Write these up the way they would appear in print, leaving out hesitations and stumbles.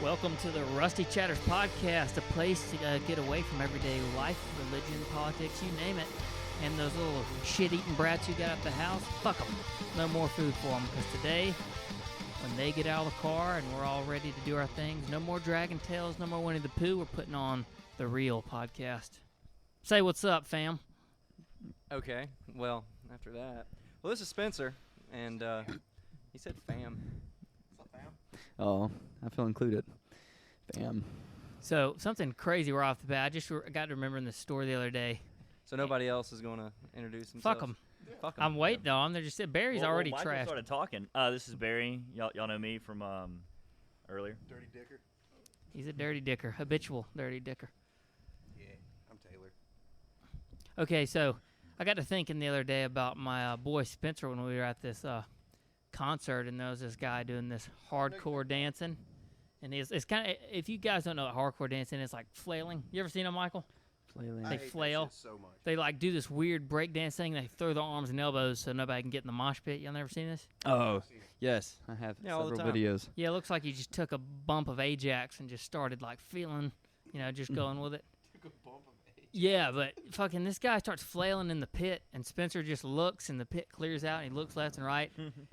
Welcome to the Rusty Chatters Podcast, a place to get away from everyday life, religion, politics, you name it. And those little shit-eating brats you got at the house, fuck them. No more food for them, because today, when they get out of the car and we're all ready to do our things, no more Dragon Tales, no more Winnie the Pooh, we're putting on the real podcast. Say what's up, fam. Okay, well, after that. Well, this is Spencer, and he said fam. What's up, fam? Oh, I feel included. Bam. So, something crazy right off the bat. I just got to remembering this story the other day. So nobody else is going to introduce themselves? Fuck them. Fuck 'em. I'm waiting on them. They're just Barry's already Michael trashed. started talking. This is Barry. Y'all know me from earlier. Dirty Dicker? He's a dirty dicker, habitual dirty dicker. Yeah, I'm Taylor. Okay, so I got to thinking the other day about my boy Spencer when we were at this concert, and there was this guy doing this hardcore dancing. And it's kind of, if you guys don't know what hardcore dancing is, like flailing. You ever seen them, Michael? Flailing. They I hate flail. that shit so much. They like do this weird break dance thing. They throw their arms and elbows so nobody can get in the mosh pit. Y'all never seen this? Oh, yes. I have Yeah, all the several time. videos. Yeah, it looks like you just took a bump of Ajax and just started like feeling, just going with it. Took a bump of age. Yeah, but fucking this guy starts flailing in the pit, and Spencer just looks, and the pit clears out, and he looks left and right,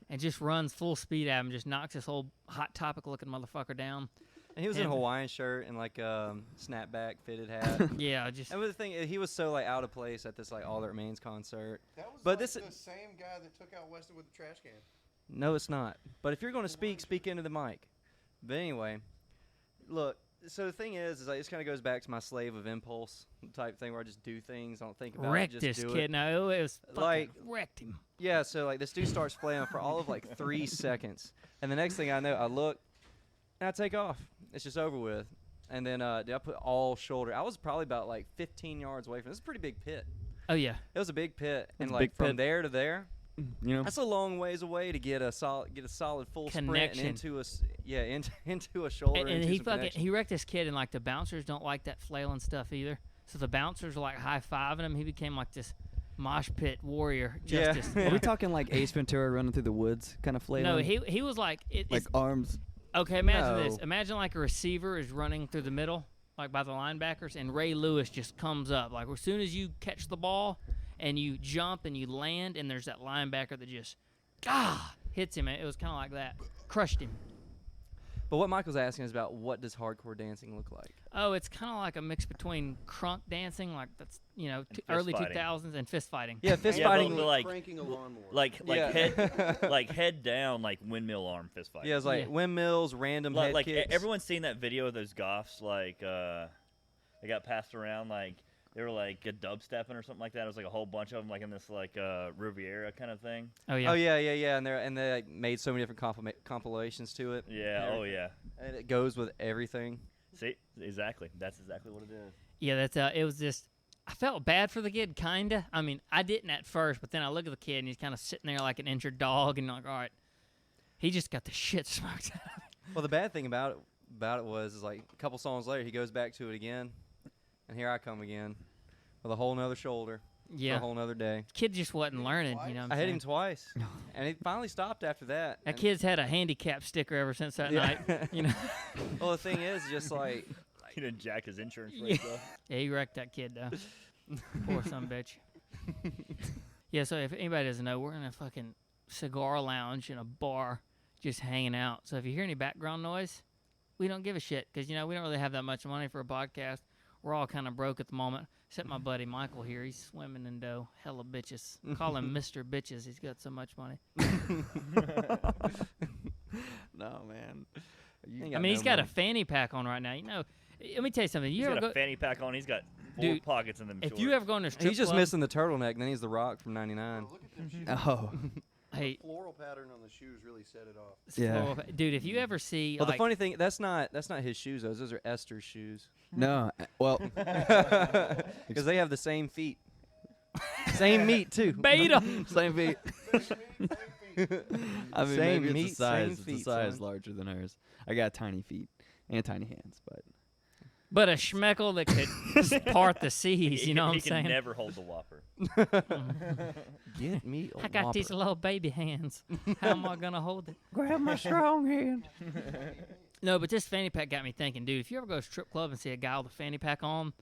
and just runs full speed at him, just knocks this whole Hot Topic-looking motherfucker down. And he was in a And- Hawaiian shirt and like snapback fitted hat. Yeah, just And the thing, he was so like out of place at this like All That Remains concert. That was But like this- the same guy that took out Weston with the trash can. No, it's not. But if you're going to speak into the mic. But anyway, look. So the thing is like this kind of goes back to my slave of impulse type thing where I just do things, I don't think about wrecked it, this just do kid. it. No, it was fucking Like- wrecked him. Yeah, so like this dude starts flailing for all of like 3 seconds, and the next thing I know, I look and I take off. It's just over with. And then I put all shoulder. I was probably about like 15 yards away from this. Is a pretty big pit. Oh yeah, It was a big pit, and That's a like big from pit. there to there, You know? that's a long ways away to get a solid full sprint Connection. and into a shoulder. and into he some fucking connection. he wrecked this kid, and like the bouncers don't like that flailing stuff either. So the bouncers were like high fiving him. He became like this mosh pit warrior. Yeah. Justice. Are we talking like Ace Ventura running through the woods kind of flailing? No, he was like like arms. Okay, imagine No. this. Imagine like a receiver is running through the middle, like by the linebackers, and Ray Lewis just comes up. Like as soon as you catch the ball and you jump and you land, and there's that linebacker that just hits him. It was kind of like that. Crushed him. But what Michael's asking is about what does hardcore dancing look like? Oh, it's kind of like a mix between crunk dancing, like that's, fist early fighting. 2000s, and fist fighting. Yeah, fist Yeah, fighting. but like Cranking a lawnmower. Yeah. head down, like windmill arm fist fight. Yeah, it's like Yeah. windmills, random head like kicks. everyone's seen that video of those goths, like they got passed around, like they were like a dubstepping or something like that. It was like a whole bunch of them, like in this like Riviera kind of thing. Oh yeah. Oh yeah, and they like, made so many different compilations to it. Yeah. Oh yeah. And it goes with everything. See, exactly. That's exactly what it is. Yeah, that's it was just. I felt bad for the kid, kinda. I mean, I didn't at first, but then I look at the kid and he's kind of sitting there like an injured dog, and like, all right, he just got the shit smoked out of him. Well, the bad thing about it was is like a couple songs later he goes back to it again, and here I come again with a whole nother shoulder. For Yeah, a whole nother day. kid just wasn't learning. You know, what I'm I hit saying? him twice, and he finally stopped after that. That And- kid's had a handicap sticker ever since that Yeah. night. You know. Well, the thing is, just like He didn't jack his insurance rates up. Yeah, he wrecked that kid though. Poor son bitch. Yeah, so if anybody doesn't know, we're in a fucking cigar lounge in a bar, just hanging out. So if you hear any background noise, we don't give a shit because we don't really have that much money for a podcast. We're all kind of broke at the moment. Except my buddy Michael here, he's swimming in dough, hella bitches. Call him Mr. Bitches. He's got so much money. No, man. Ain't I mean, he's got a money. fanny pack on right now. Let me tell you something. He's You ever got a go? fanny pack on. He's got 4 Dude, pockets in them If shorts. you ever go in a strip He's just club, missing the turtleneck, and then he's the Rock from '99. Oh, look at them shoes. Oh. hey, Floral pattern on the shoes really set it off. Yeah. dude, if you ever see, Well, like, the funny thing, that's not his shoes. Those are Esther's shoes, No. Well, because they have the same feet, same meat too. beta. same feet. I mean, Same maybe meat, it's a size. same It's a feet, size son. larger than hers. I got tiny feet and tiny hands, but But a schmeckle that could part the seas, you know what I'm he saying? can never hold the Whopper. Get me a I got these Whopper. little baby hands. How am I gonna hold it? grab my strong hand. No, but this fanny pack got me thinking, dude. If you ever go to a strip club and see a guy with a fanny pack on,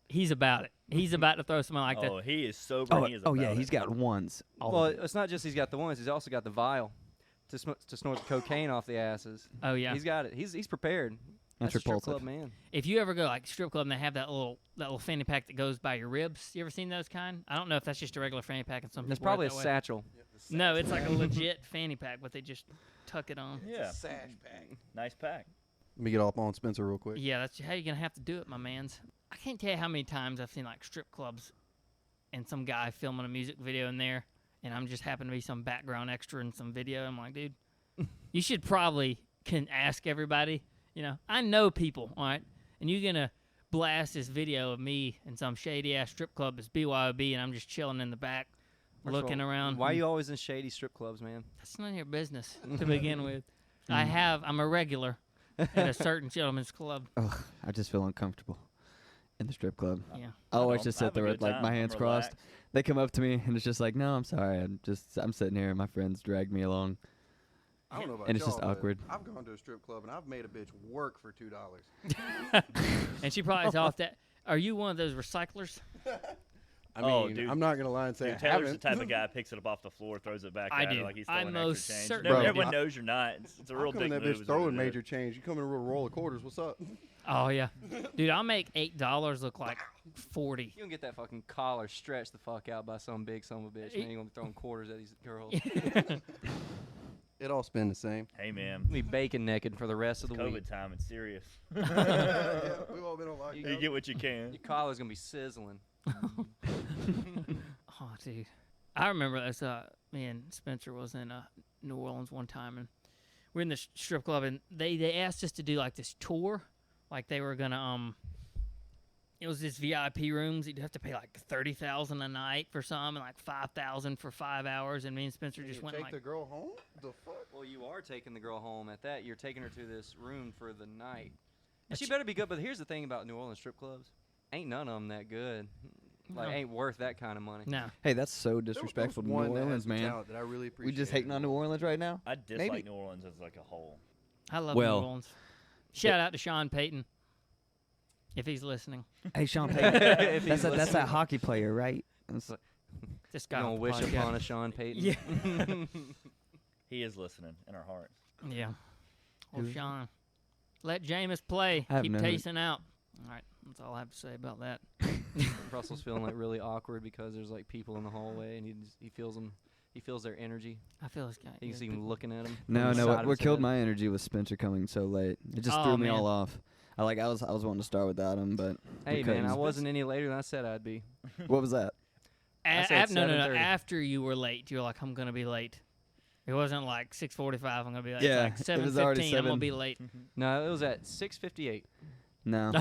he's about it. He's about to throw something like that. Oh, he is sober. He is Oh yeah, about he's it. got ones. all Well, of them. it's not just he's got the ones. He's also got the vial to snort the cocaine off the asses. Oh yeah. He's got it. He's prepared. That's a strip repulsive. club man. If you ever go like strip club and they have that little fanny pack that goes by your ribs, you ever seen those kind? I don't know if that's just a regular fanny pack and some It's people wear it probably a that way. satchel. No, it's like a legit fanny pack, but they just tuck it on. Yeah, Sash pack. nice pack. Let me get off on Spencer real quick. Yeah, that's how you're gonna have to do it, my man's. I can't tell you how many times I've seen like strip clubs and some guy filming a music video in there, and I'm just happen to be some background extra in some video. I'm like, dude, you should probably can ask everybody. You know, I know people, all right, and you're gonna blast this video of me in some shady ass strip club that's BYOB, and I'm just chilling in the back, First of looking all, around. Why are you always in shady strip clubs, man? That's none of your business to begin with. I'm a regular at a certain gentleman's club. Ugh, I just feel uncomfortable in the strip club. Yeah. I always don't. just I sit have a there with good like time. my I'm hands crossed. relaxed. They come up to me and it's just like, no, I'm sorry. I'm sitting here and my friends drag me along. I don't know about And it's just y'all, but awkward. I've gone to a strip club and I've made a bitch work for $2. And she probably is off that. Are you one of those recyclers? I Oh, mean, dude. I'm not gonna lie and say Dude, I Taylor's the haven't. type of guy picks it up off the floor, throws it back I at her do. like he's I throwing most extra change. certainly No, do. everyone knows you're not. It's a I'm real coming dick that move. bitch is what throwing it is. major change. You come in a real roll of quarters. What's up? Oh yeah, dude, I'll make $8 look like 40. You don't get that fucking collar stretched the fuck out by some big son of a bitch. Man, you gonna be throwing quarters at these girls. It all spin the same. Hey man, Be bacon naked for the rest of the COVID week. time. It's serious. Yeah, we've all been on You lockdown. get what you can. Your collar's gonna be sizzling. Oh, dude, I remember this. Me and Spencer was in New Orleans one time, and we're in this strip club, and they asked us to do like this tour, like they were gonna It was this VIP rooms. You'd have to pay like $30,000 a night for some, and like $5,000 for 5 hours. And me and Spencer And just you went take like, the girl home? The fuck? Well, you are taking the girl home at that. You're taking her to this room for the night. And But she you- better be good. But here's the thing about New Orleans strip clubs: ain't none of them that good. Like, No. ain't worth that kind of money. no. Hey, that's so There was disrespectful to New one that has Orleans, the man. talent that I really We appreciate. just hating on New Orleans right now. I dislike Maybe- New Orleans as like a whole. I love Well, New Orleans. Shout out to Sean Payton, if he's listening. Hey, Sean If Payton. he's that's listening. that hockey player, right? That's- This You guy. gonna on the wish podcast. upon a Sean Payton? Yeah. He is listening in our hearts. Yeah. Well, Who? Sean, let Jameis play. I have Keep no- tasting out. All right, that's all I have to say about that. Russell's feeling like really awkward because there's like people in the hallway and he feels them. He feels their energy. I feel this guy. You yeah, can see him people- looking at him. No, what killed my energy was Spencer coming so late. It just Oh, threw me man. all off. I was wanting to start without him, but we Hey man, I couldn't. wasn't any later than I said I'd be. What was that? I said no. 7:30. After you were late, you were like, I'm gonna be late. It wasn't like 6:45. I'm gonna be late. Yeah, It's like it was already 7:15. I'm gonna 7. be late. No, it was at 6:58. No.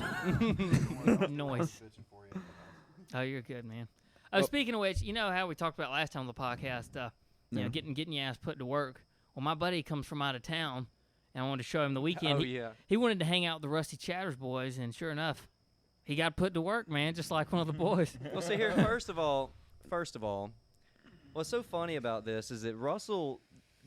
Noise. Oh, you're good, man. Oh, Well- speaking of which, you know how we talked about last time on the podcast, you know, No. getting your ass put to work. Well, my buddy comes from out of town, and I wanted to show him the weekend. Oh he, yeah. he wanted to hang out with the Rusty Chatters boys, and sure enough, he got put to work, man, just like one of the boys. Well, see here. First of all, what's so funny about this is that Russell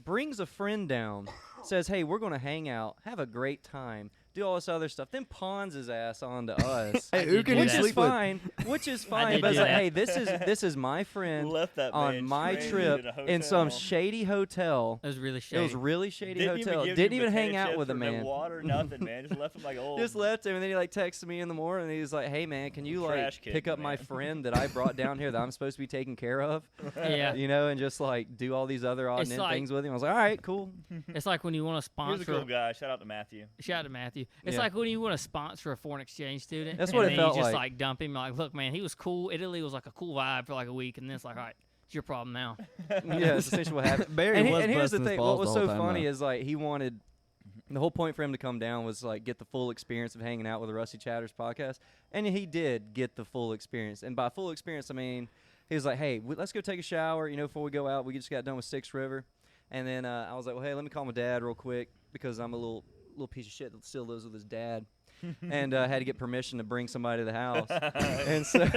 brings a friend down, says, "Hey, we're gonna hang out, have a great time, do all this other stuff," then pawns his ass onto us. Hey, I who did can do you Which that. is sleep with? fine. Which is fine. did But it's do like, that. hey, this is my friend Left that on man my stranded trip in a some hotel. shady hotel. It was really It shady. was really shady Didn't hotel. Even Didn't give even you hang potato out chips with the or man. No water, nothing, man. Just left him like old. Just left him, and then he like texted me in the morning. And he was like, "Hey man, can you Trash like kid, pick up my man." friend that I brought down here that I'm supposed to be taking care of?" Yeah. You know, and just like do all these other odd It's and like- things with him. I was like, "All right, cool." It's like when you want to He's sponsor. a cool guy. Shout out to Matthew. Shout out to Matthew. It's Yeah. like when you want to sponsor a foreign exchange student. That's and what it then felt you just like. dump him. Like, look, man, he was cool. Italy was like a cool vibe for like a week, and then it's like, all right, it's your problem now. Yeah, that's essentially what happened. Barry and, was and here's the busting his thing: balls what was the whole so time, funny though. is like he wanted the whole point for him to come down was like get the full experience of hanging out with the Rusty Chatters podcast, and he did get the full experience. And by full experience, I mean he was like, "Hey, let's go take a shower. You know, before we go out, we just got done with Sixth River." And then I was like, "Well, hey, let me call my dad real quick because I'm a little piece of shit that still lives with his dad." And had to get permission to bring somebody to the house. And so,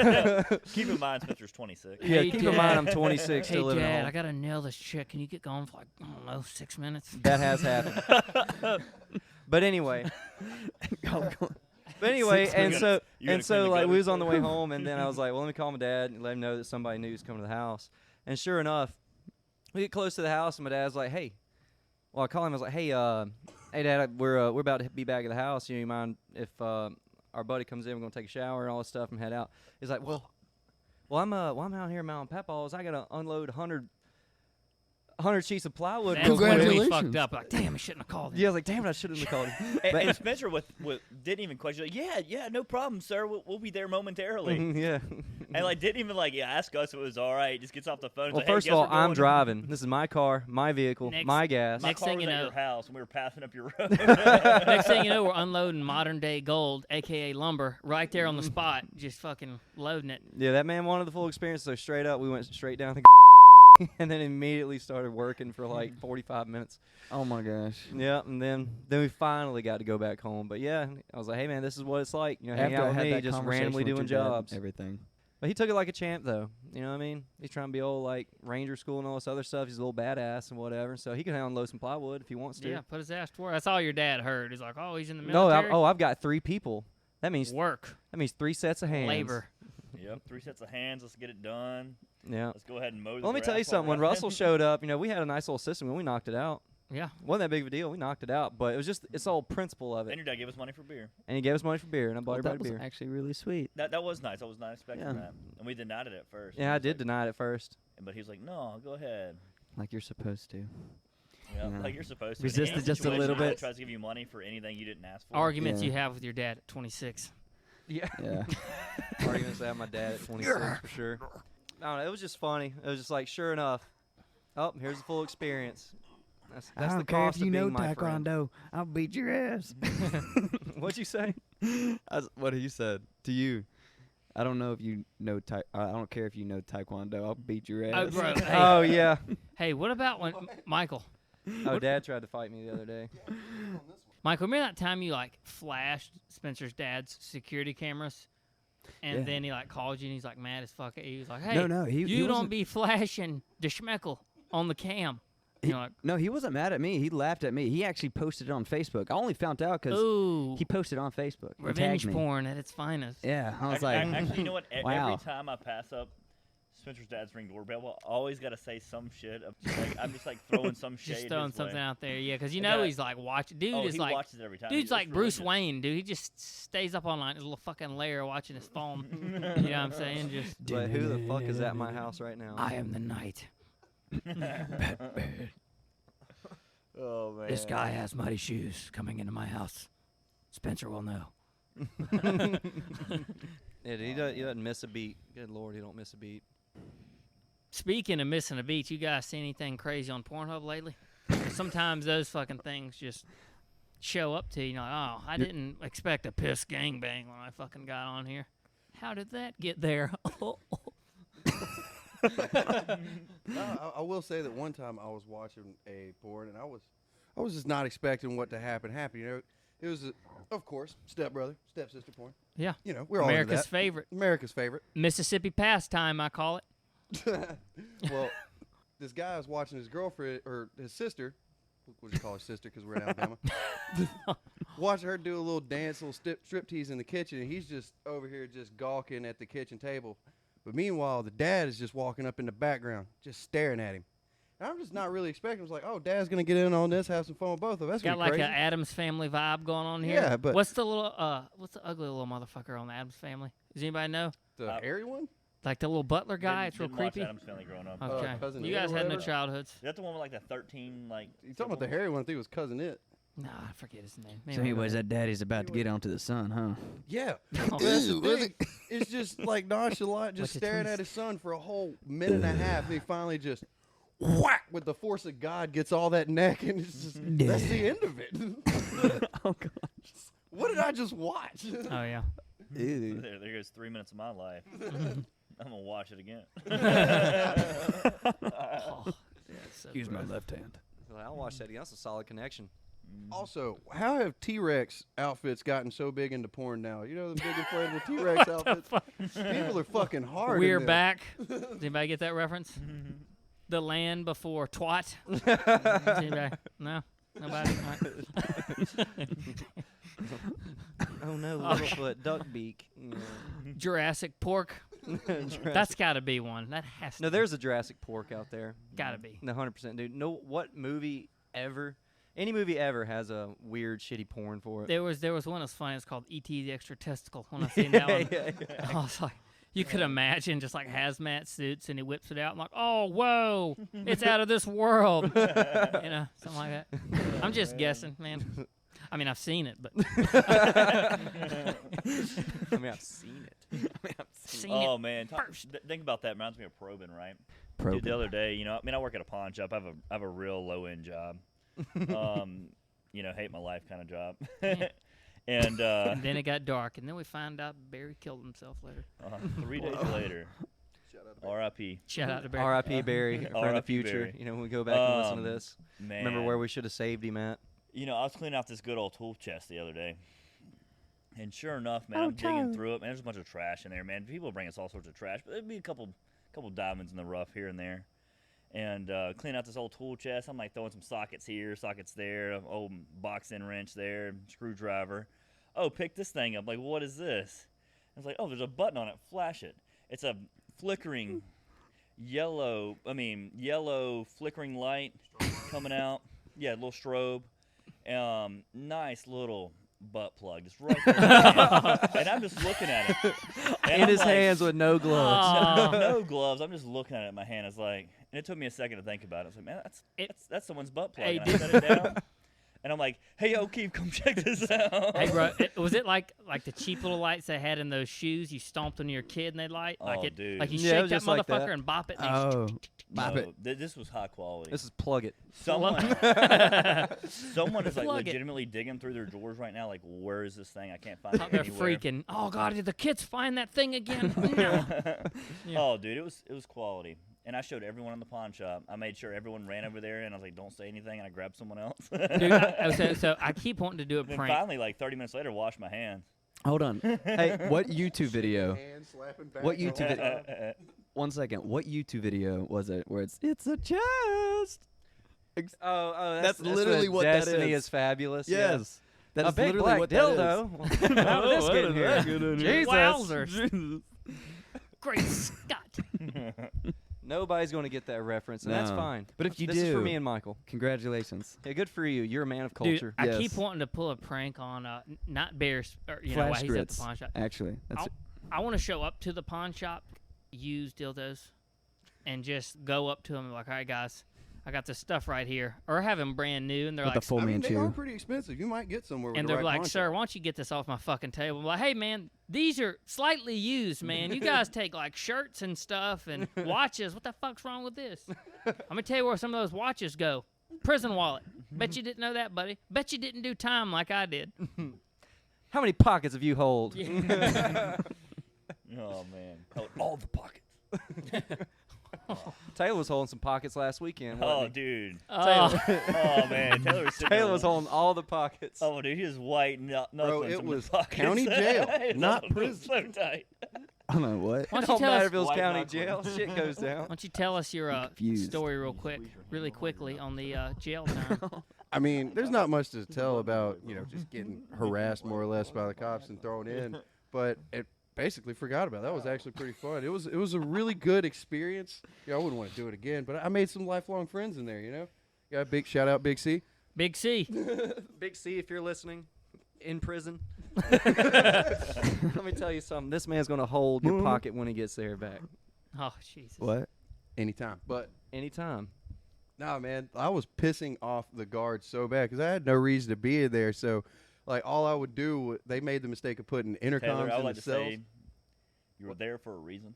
Keep in mind, Spencer's 26. yeah, Hey, keep in mind I'm Dad. 26, Hey, still living at Dad, home. I gotta nail this chick. Can you get going for like I don't know 6 minutes? That has happened. But anyway. But anyway, You and gotta- so you gotta and clean so the like we gutters was on the way first. home, and then I was like, well, let me call my dad and let him know that somebody new is coming to the house. And sure enough, we get close to the house, and my dad's like, hey. Well, I call him. I was like, hey, hey, Dad, we're about to be back at the house. You mind if our buddy comes in? We're gonna take a shower and all this stuff and head out. He's like, well, I'm out here in Mount Papaws. I gotta unload 100 sheets of plywood. That's real where quick. we Congratulations. fucked up. Like, damn, I shouldn't have called him. Yeah, I was like, damn it, I shouldn't have called him. And Spencer didn't even question. Like, yeah, no problem, sir. We'll be there momentarily. Yeah. And like didn't even like ask us if it was all right. Just gets off the phone. Well, like, hey, first of guess all, we're I'm going. driving. This is my car, my vehicle, Next- my gas. My Next car thing was you at know- your house, and we were passing up your road. Next thing you know, we're unloading modern day gold, aka lumber, right there on the spot, just fucking loading it. Yeah, that man wanted the full experience, so straight up, we went straight down the and then immediately started working for like 45 minutes. Oh my gosh. Yeah, and then we finally got to go back home. But yeah, I was like, hey man, this is what it's like, you know, hanging After out I with had me, that just conversation randomly with doing your dad, jobs. everything. But he took it like a champ, though. You know what I mean? He's trying to be old like Ranger School and all this other stuff. He's a little badass and whatever, so he can unload some plywood if he wants to. Yeah, put his ass to work. That's all your dad heard. He's like, oh, he's in the No, military. I've got 3 people. That means Work, 3 sets of hands. labor. Yep, 3 sets of hands. Let's get it done. Yeah. Let's go ahead and mow. Well, let me tell you grass something. When already. Russell showed up, you know, we had a nice little system and we knocked it out. Yeah. Wasn't that big of a deal. We knocked it out, but it was just it's all principle of And it. your dad gave us money for beer. And he gave us money for beer, and I bought Well, that everybody was beer. actually really sweet. That was nice. I was not expecting Yeah. that, and we denied it at first. Yeah, He I was did like- deny it at first. But he was like, "No, go ahead." Like you're supposed to. Yeah, Yeah. like you're supposed to. Resisted In any just a situation, little someone bit. Tries to give you money for anything you didn't ask for. Arguments Yeah. you have with your dad at 26. Yeah. Yeah. Arguments I have my dad at 26 for sure. I don't know. It was just funny. It was just like, sure enough. Oh, here's the full experience. That's the cost of being my friend. I'll beat your ass. What'd you say? What he said to you. I don't know if you know I don't care if you know Taekwondo. I'll beat your Oh, ass. bro. Hey, Oh yeah. hey, what about when Michael? Oh, Dad tried to fight me the other day. Michael, remember that time you like flashed Spencer's dad's security cameras, and Yeah. then he like called you and he's like mad as fuck at you. He's like, "Hey, No, he you don't wasn't- be flashing the schmeckle on the cam." And you're like, No, he wasn't mad at me. He laughed at me. He actually posted it on Facebook. I only found out because "Ooh, he posted on Facebook. and revenge tagged me. porn at its finest." Yeah, I was Ac- like, actually, you know what? Wow. Every time I pass up Spencer's dad's ring doorbell, I always got to say some shit. Like, I'm just like throwing some shade. Just throwing his something way. out there, yeah, because you I know got- he's like watching. Dude Oh, is he like, watches it every time. dude's It's like Bruce religious. Wayne, dude. He just stays up all night in his little fucking lair watching his phone. You know what I'm saying? Just But who the fuck is at my house right now? I am the knight. Oh man. This guy has muddy shoes coming into my house. Spencer will know. Yeah, he doesn't miss a beat. Good lord, he don't miss a beat. Speaking of missing a beat, you guys see anything crazy on Pornhub lately? Sometimes those fucking things just show up to you. You're like, oh, I didn't expect a piss gangbang when I fucking got on here. How did that get there? No, I will say that one time I was watching a porn and I was just not expecting what to happen. You know, it was of course stepbrother, stepsister porn. Yeah. You know, we're all into America's that. favorite. America's favorite. Mississippi pastime, I call it. Well, this guy was watching his girlfriend or his sister. What do you call her sister? Because we're in Alabama. Watching her do a little dance, a little striptease in the kitchen, and he's just over here just gawking at the kitchen table. But meanwhile, the dad is just walking up in the background, just staring at him. And I'm just not really expecting. I was like, oh, Dad's gonna get in on this, have some fun with both of us. That's Got gonna like be an crazy. Adams Family vibe going on here. Yeah, but- what's the ugly little motherfucker on the Adams Family? Does anybody know? The hairy one? Like the little butler guy? It's real Didn't watch creepy. Adam's Family growing up. Okay, Cousin you Ed or guys had no whatever? childhoods. Is that the one with like the 13 like? You talking about the hairy one? I think it was Cousin It. Nah, I forget his name. so anyways, that daddy's about to get onto the sun, huh? Yeah. Oh. That's the thing. It's just like nonchalant, just What's the staring twist? at his son for a whole minute and a half. And he finally just whack with the force of God gets all that neck, and it's just that's the end of it. Oh god. What did I just watch? Oh yeah. Ew. There goes 3 minutes of my life. I'm gonna watch it again. Oh, so Use my gross. left hand. I'll watch that again. That's a solid connection. Also, how have T-Rex outfits gotten so big into porn now? You know the big inflatable T-Rex outfits? People are fucking hard. We're in them. back. Does anybody get that reference? The land before twat. Does anybody? No. Nobody. All right. Oh no, Okay. Littlefoot, duck beak. Yeah. Jurassic pork. That's got to be one. That has to. No, there's a Jurassic pork out there. Gotta be. No, 100%, dude. No, what movie ever? Any movie ever has a weird, shitty porn for it. There was one that's funny. It's called E.T. the Extra Testicle. When I seen that one, yeah. I was like, you could imagine just like hazmat suits, and he whips it out. I'm like, oh, whoa, it's out of this world. You know, something like that. I'm just guessing, man. I mean, I've seen it, but I mean, I've seen it. seen Oh it man, first. think about that. Reminds me of probing, right? Probing. Dude, the other day, you know, I mean, I work at a pawn shop. I have a real low end job. You know, hate my life kind of job. And And then it got dark, and then we find out Barry killed himself later. 3 days later, R.I.P. Shout out to Barry. R.I.P. Barry, a friend of the R.I.P. future. Barry. You know, when we go back and listen to this. Man, Remember where we should have saved him at? You know, I was cleaning out this good old tool chest the other day, and sure enough, man, I'm digging through it. Man, there's a bunch of trash in there, man. People bring us all sorts of trash, but there'd be a couple diamonds in the rough here and there. And cleaning out this old tool chest, I'm like throwing some sockets here, sockets there, old box end wrench there, screwdriver. Oh, pick this thing up. Like, what is this? I was like, oh, there's a button on it. Flash it. It's a flickering yellow flickering light coming out. Yeah, a little strobe. Nice little butt plug, just right there. In my hand. And I'm just looking at it. And In I'm his like, hands with no gloves. no gloves. I'm just looking at it in my hand. It's like, and it took me a second to think about it. I was like, man, that's someone's butt plug. Hey, And I set it down, and I'm like, hey, yo, Keith, come check this out. Hey, bro, was it like the cheap little lights they had in those shoes you stomped on your kid and they light? Like Oh, it, dude. like you Yeah, it shake was that just like motherfucker that. and bop it. And Oh, No, bop it. this was high quality. This is plug it. Someone is like Plug it. legitimately digging through their drawers right now. Like, where is this thing? I can't find it They're anywhere. freaking. Oh God, did the kids find that thing again? No. Yeah. Oh, dude, it was quality. And I showed everyone in the pawn shop. I made sure everyone ran over there, and I was like, "Don't say anything." And I grabbed someone else. Dude, so I keep wanting to do a And then prank. finally, like 30 minutes later, wash my hands. Hold on. Hey, what YouTube video? Hand slapping back. What YouTube video? 1 second. What YouTube video was it where it's a chest? Oh, That's literally what that Destiny is. is fabulous. Yes. That A is big literally black what that is. dildo. How did this get in here? Jesus. Wowzers. Great Scott. Nobody's going to get that reference, and that's No. fine. But if you this do, is for me and Michael. congratulations. Yeah, good for you. You're a man of Dude, culture. I Yes. keep wanting to pull a prank on not Bears, or you know, Flash while he's at the grits. pawn shop. Actually, that's I want to show up to the pawn shop, use dildos, and just go up to them like, all right, guys, I got this stuff right here, or have them brand new, and they're with like, the full I mean, man they are chew. pretty expensive. You might get somewhere with and the they're right like, pawn sir, shop. why don't you get this off my fucking table? I'm like, hey, man, these are slightly used, man. You guys take like shirts and stuff and watches. What the fuck's wrong with this? I'm gonna tell you where some of those watches go. Prison wallet. Bet you didn't know that, buddy. Bet you didn't do time like I did. How many pockets have you hold? Oh man, all the pockets. Taylor was holding some pockets last weekend. Oh, wasn't he? dude. Oh, Oh man, Taylor was sitting Taylor there- was holding all the pockets. Oh, dude, he was white. No, Bro, nothing. it was pockets. county jail, It not was prison. So tight. Hold on, what? why It don't you don't tell matter us? if it was White county knuckle. jail. Shit goes down. Why don't you tell us your Confused. story really quickly on the jail time? I mean, there's not much to tell about, just getting harassed more or less by the cops and thrown in, but it basically forgot about it. That was actually pretty fun. It was a really good experience. I wouldn't want to do it again, but I made some lifelong friends in there, Got a big shout out, Big C. Big C. Big C, if you're listening, in prison. Let me tell you something. This man's going to hold your pocket when he gets there back. Oh, Jesus. What? Anytime. But Anytime. nah, man, I was pissing off the guards so bad because I had no reason to be in there. So, like, all I would do, they made the mistake of putting intercoms Taylor, I in would like the to cells. say you were there for a reason.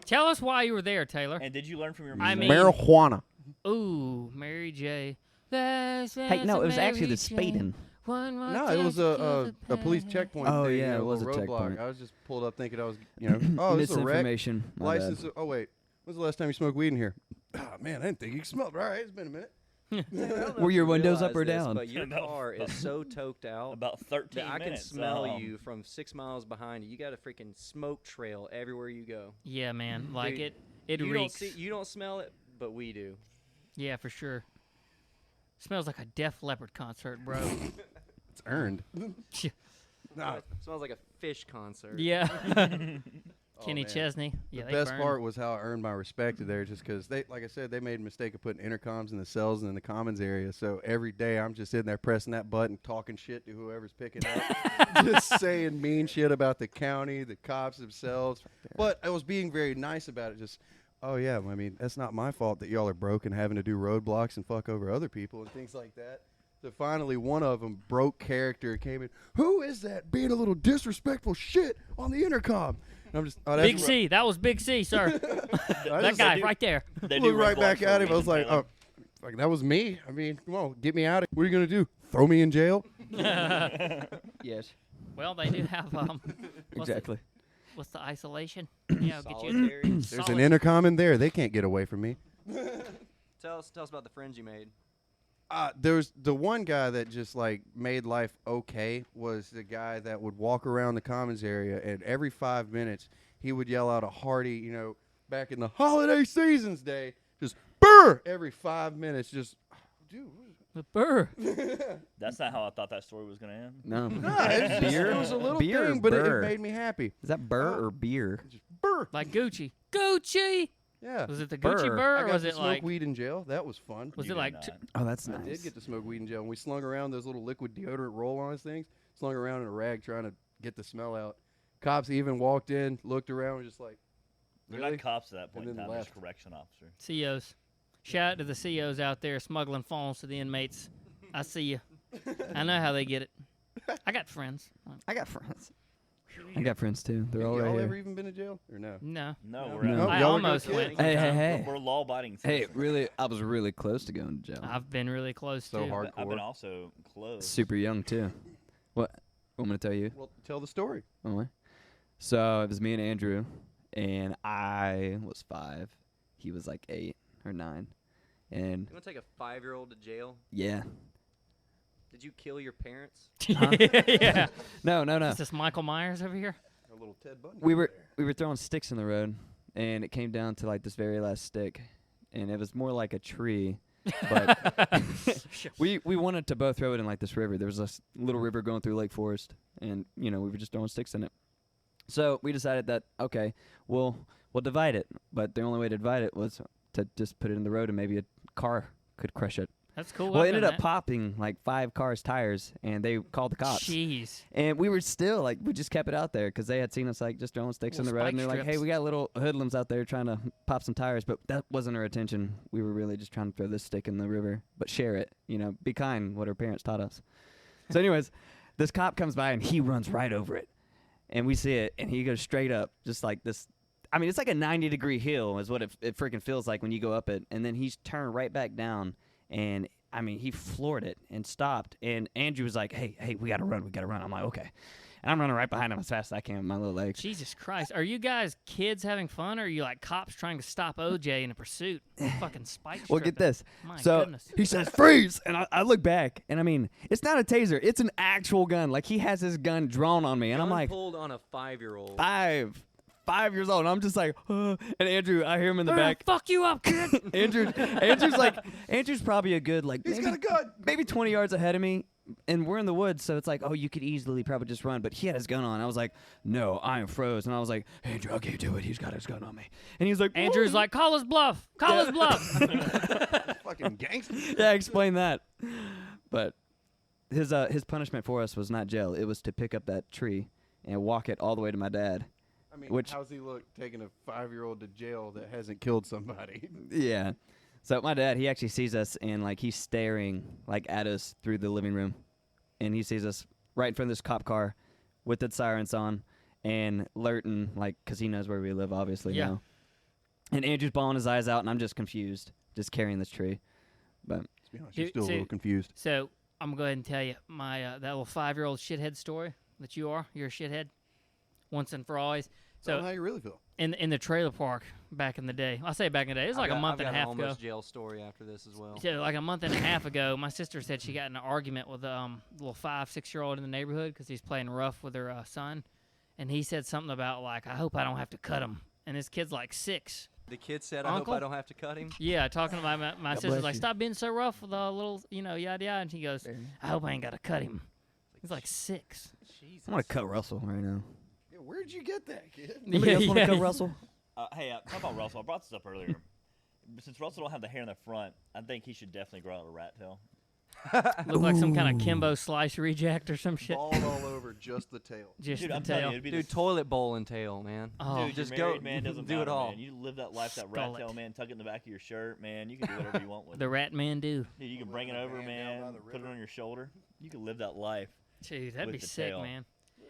Tell us why you were there, Taylor. And did you learn from your I mistake? mean- Marijuana. Ooh, Mary J. Hey, no, it was actually the spading. No, it was a police checkpoint. Oh, thing, yeah, it was a roadblock. checkpoint. I was just pulled up thinking I was, oh, this is a wreck. Misinformation. My bad. License. Oh, wait. When's the last time you smoked weed in here? Oh, man, I didn't think you smelled. All right, it's been a minute. I don't know Were if your you windows up realize or this, down? But your About- car is so toked out About 13 that I can minutes. smell you from 6 miles behind you. You got a freaking smoke trail everywhere you go. Yeah, man. Like Dude, it you reeks. you don't smell it, but we do. Yeah, for sure. Smells like a Def Leppard concert, bro. It's earned. Nah, Smells like a fish concert. Yeah. oh, Kenny man. Chesney. Yeah, The they best burn. part was how I earned my respect there, just because they, like I said, they made a mistake of putting intercoms in the cells and in the commons area. So every day I'm just sitting there pressing that button, talking shit to whoever's picking up, just saying mean shit about the county, the cops themselves. But I was being very nice about it. Just, oh yeah, I mean that's not my fault that y'all are broke and having to do roadblocks and fuck over other people and things like that. So finally, one of them broke character came in. Who is that being a little disrespectful shit on the intercom? And I'm just Big C. That was Big C, sir. I That just guy do- right there. They do looked right roadblocks back for at a him. I was reason, like, Taylor. oh, like that was me. I mean, come on, get me out of. What are you gonna do? Throw me in jail? Yes. Well, they do have Exactly. what's the isolation? Yeah, get you. Solitary. There's an Solid. intercom in there. They can't get away from me. Tell us about the friends you made. There's the one guy that just like made life okay was the guy that would walk around the commons area, and every 5 minutes he would yell out a hearty, back in the holiday seasons day, just burr every 5 minutes, just dude. The burr. That's not how I thought that story was going to end. No. It was a little Beer or thing, but it burr? made me happy. Is that burr or beer? Just burr. Like Gucci. Gucci. Yeah. Was it the Gucci Burr. burr, I or got was to it smoke like? weed in jail. That was fun. Was You it did like? not. Oh, that's I nice. did get to smoke weed in jail. And we slung around those little liquid deodorant roll-ons things. Slung around in a rag trying to get the smell out. Cops even walked in, looked around, and just like, They're really? not cops at that point And in then time. They're just left. correction officers. COs. Shout out to the COs out there smuggling phones to the inmates. I see you. I know how they get it. I got friends. I got friends. I got friends too. They're all y'all right ever here. even been to jail or no? No. No, No. we're No. out. I y'all are good almost kids. went. Hey, one hey, time. hey. We're law-abiding Hey, citizens. really, I was really close to going to jail. I've been really close So too. hard. I've been hardcore. also close. Super young too. What? I'm gonna tell you. Well, tell the story. Only. So it was me and Andrew, and I was 5. He was like 8 or 9, and You want to take a 5-year-old to jail? yeah. Did you kill your parents? Yeah. No. Is this Michael Myers over here? A little Ted Bundy. We over were there. we were throwing sticks in the road, and it came down to like this very last stick, and it was more like a tree. But we wanted to both throw it in like this river. There was this little river going through Lake Forest, and we were just throwing sticks in it. So we decided that okay, we'll divide it, but the only way to divide it was to just put it in the road, and maybe a car could crush it. That's cool. Well, I've it ended done up that. popping like 5 cars' tires, and they called the cops. Jeez. And we were still like, we just kept it out there because they had seen us like just throwing sticks in the Little road, and they're spike like, "Hey, strips. we got little hoodlums out there trying to pop some tires," but that wasn't our intention. We were really just trying to throw this stick in the river, but share it. Be kind. What our parents taught us. So, anyways, this cop comes by and he runs right over it, and we see it, and he goes straight up, just like this. I mean, it's like a 90-degree hill is what it freaking feels like when you go up it, and then he's turned right back down, and I mean, he floored it and stopped. And Andrew was like, hey, we got to run. I'm like, okay. And I'm running right behind him as fast as I can with my little legs. Jesus Christ. Are you guys kids having fun, or are you like cops trying to stop OJ in a pursuit? Fucking spike Well, get stripping. this. My So goodness. he says, freeze. And I look back, and I mean, it's not a taser. It's an actual gun. Like, he has his gun drawn on me. And I'm Gun like, pulled on a 5-year-old. 5 years old. And I'm just like, and Andrew, I hear him in the They're gonna back. fuck you up, kid. Andrew's probably a good, like, He's got a gun. maybe 20 yards ahead of me, and we're in the woods, so it's like, oh, you could easily probably just run, but he had his gun on. I was like, no, I am froze, and I was like, Andrew, I can't do it. He's got his gun on me, and he's like, Andrew's like, call his bluff. Call his bluff. Fucking gangster. yeah, explain that. But his punishment for us was not jail. It was to pick up that tree and walk it all the way to my dad. I mean, Which- how's he look taking a 5-year-old to jail that hasn't killed somebody? Yeah. So my dad, he actually sees us, and like he's staring like at us through the living room, and he sees us right in front of this cop car with the sirens on and alerting, like, because he knows where we live, obviously. Yeah. Now. And Andrew's bawling his eyes out, and I'm just confused, just carrying this tree. But To be honest, you're Dude, still a see- little confused. So I'm gonna go ahead and tell you my that little 5-year-old shithead story that you are. You're a shithead, once and for always. Tell So him how you really feel. in the trailer park back in the day, I say back in the day, it's like a month I've and a got half an ago. almost jail story after this as well. So like a month and a half ago, my sister said she got in an argument with little 5-6-year-old in the neighborhood because he's playing rough with her son, and he said something about like, I hope I don't have to cut him. And this kid's like 6, The kid said, "I hope Uncle? I don't have to cut him." Yeah, talking to my God sister's bless like, you. stop being so rough with a little, yada yada. And she goes, Yeah. I hope I ain't got to cut him. He's like 6. Jesus. I'm gonna cut Russell right now. Yeah, where'd you get that, kid? Anybody else want to yeah. cut Russell? Hey, talk about Russell. I brought this up earlier. Since Russell don't have the hair in the front, I think he should definitely grow out a rat tail. Look like some kind of Ooh. Kimbo Slice reject or some shit. Bald all over, just the tail. Just Dude, the I'm telling you, tail. it'd be Dude, the toilet bowl and tail, man. Oh, Dude, just your married go- man doesn't do it matter, all. Man. You live that life, that Skull rat it. tail, man. Tuck it in the back of your shirt, man. You can do whatever you want with The it. rat man do. Dude, you can I'm bring it living a over, van down man. by the Put it river. on your shoulder. You can live that life. Dude, that'd With be the sick, tail. man.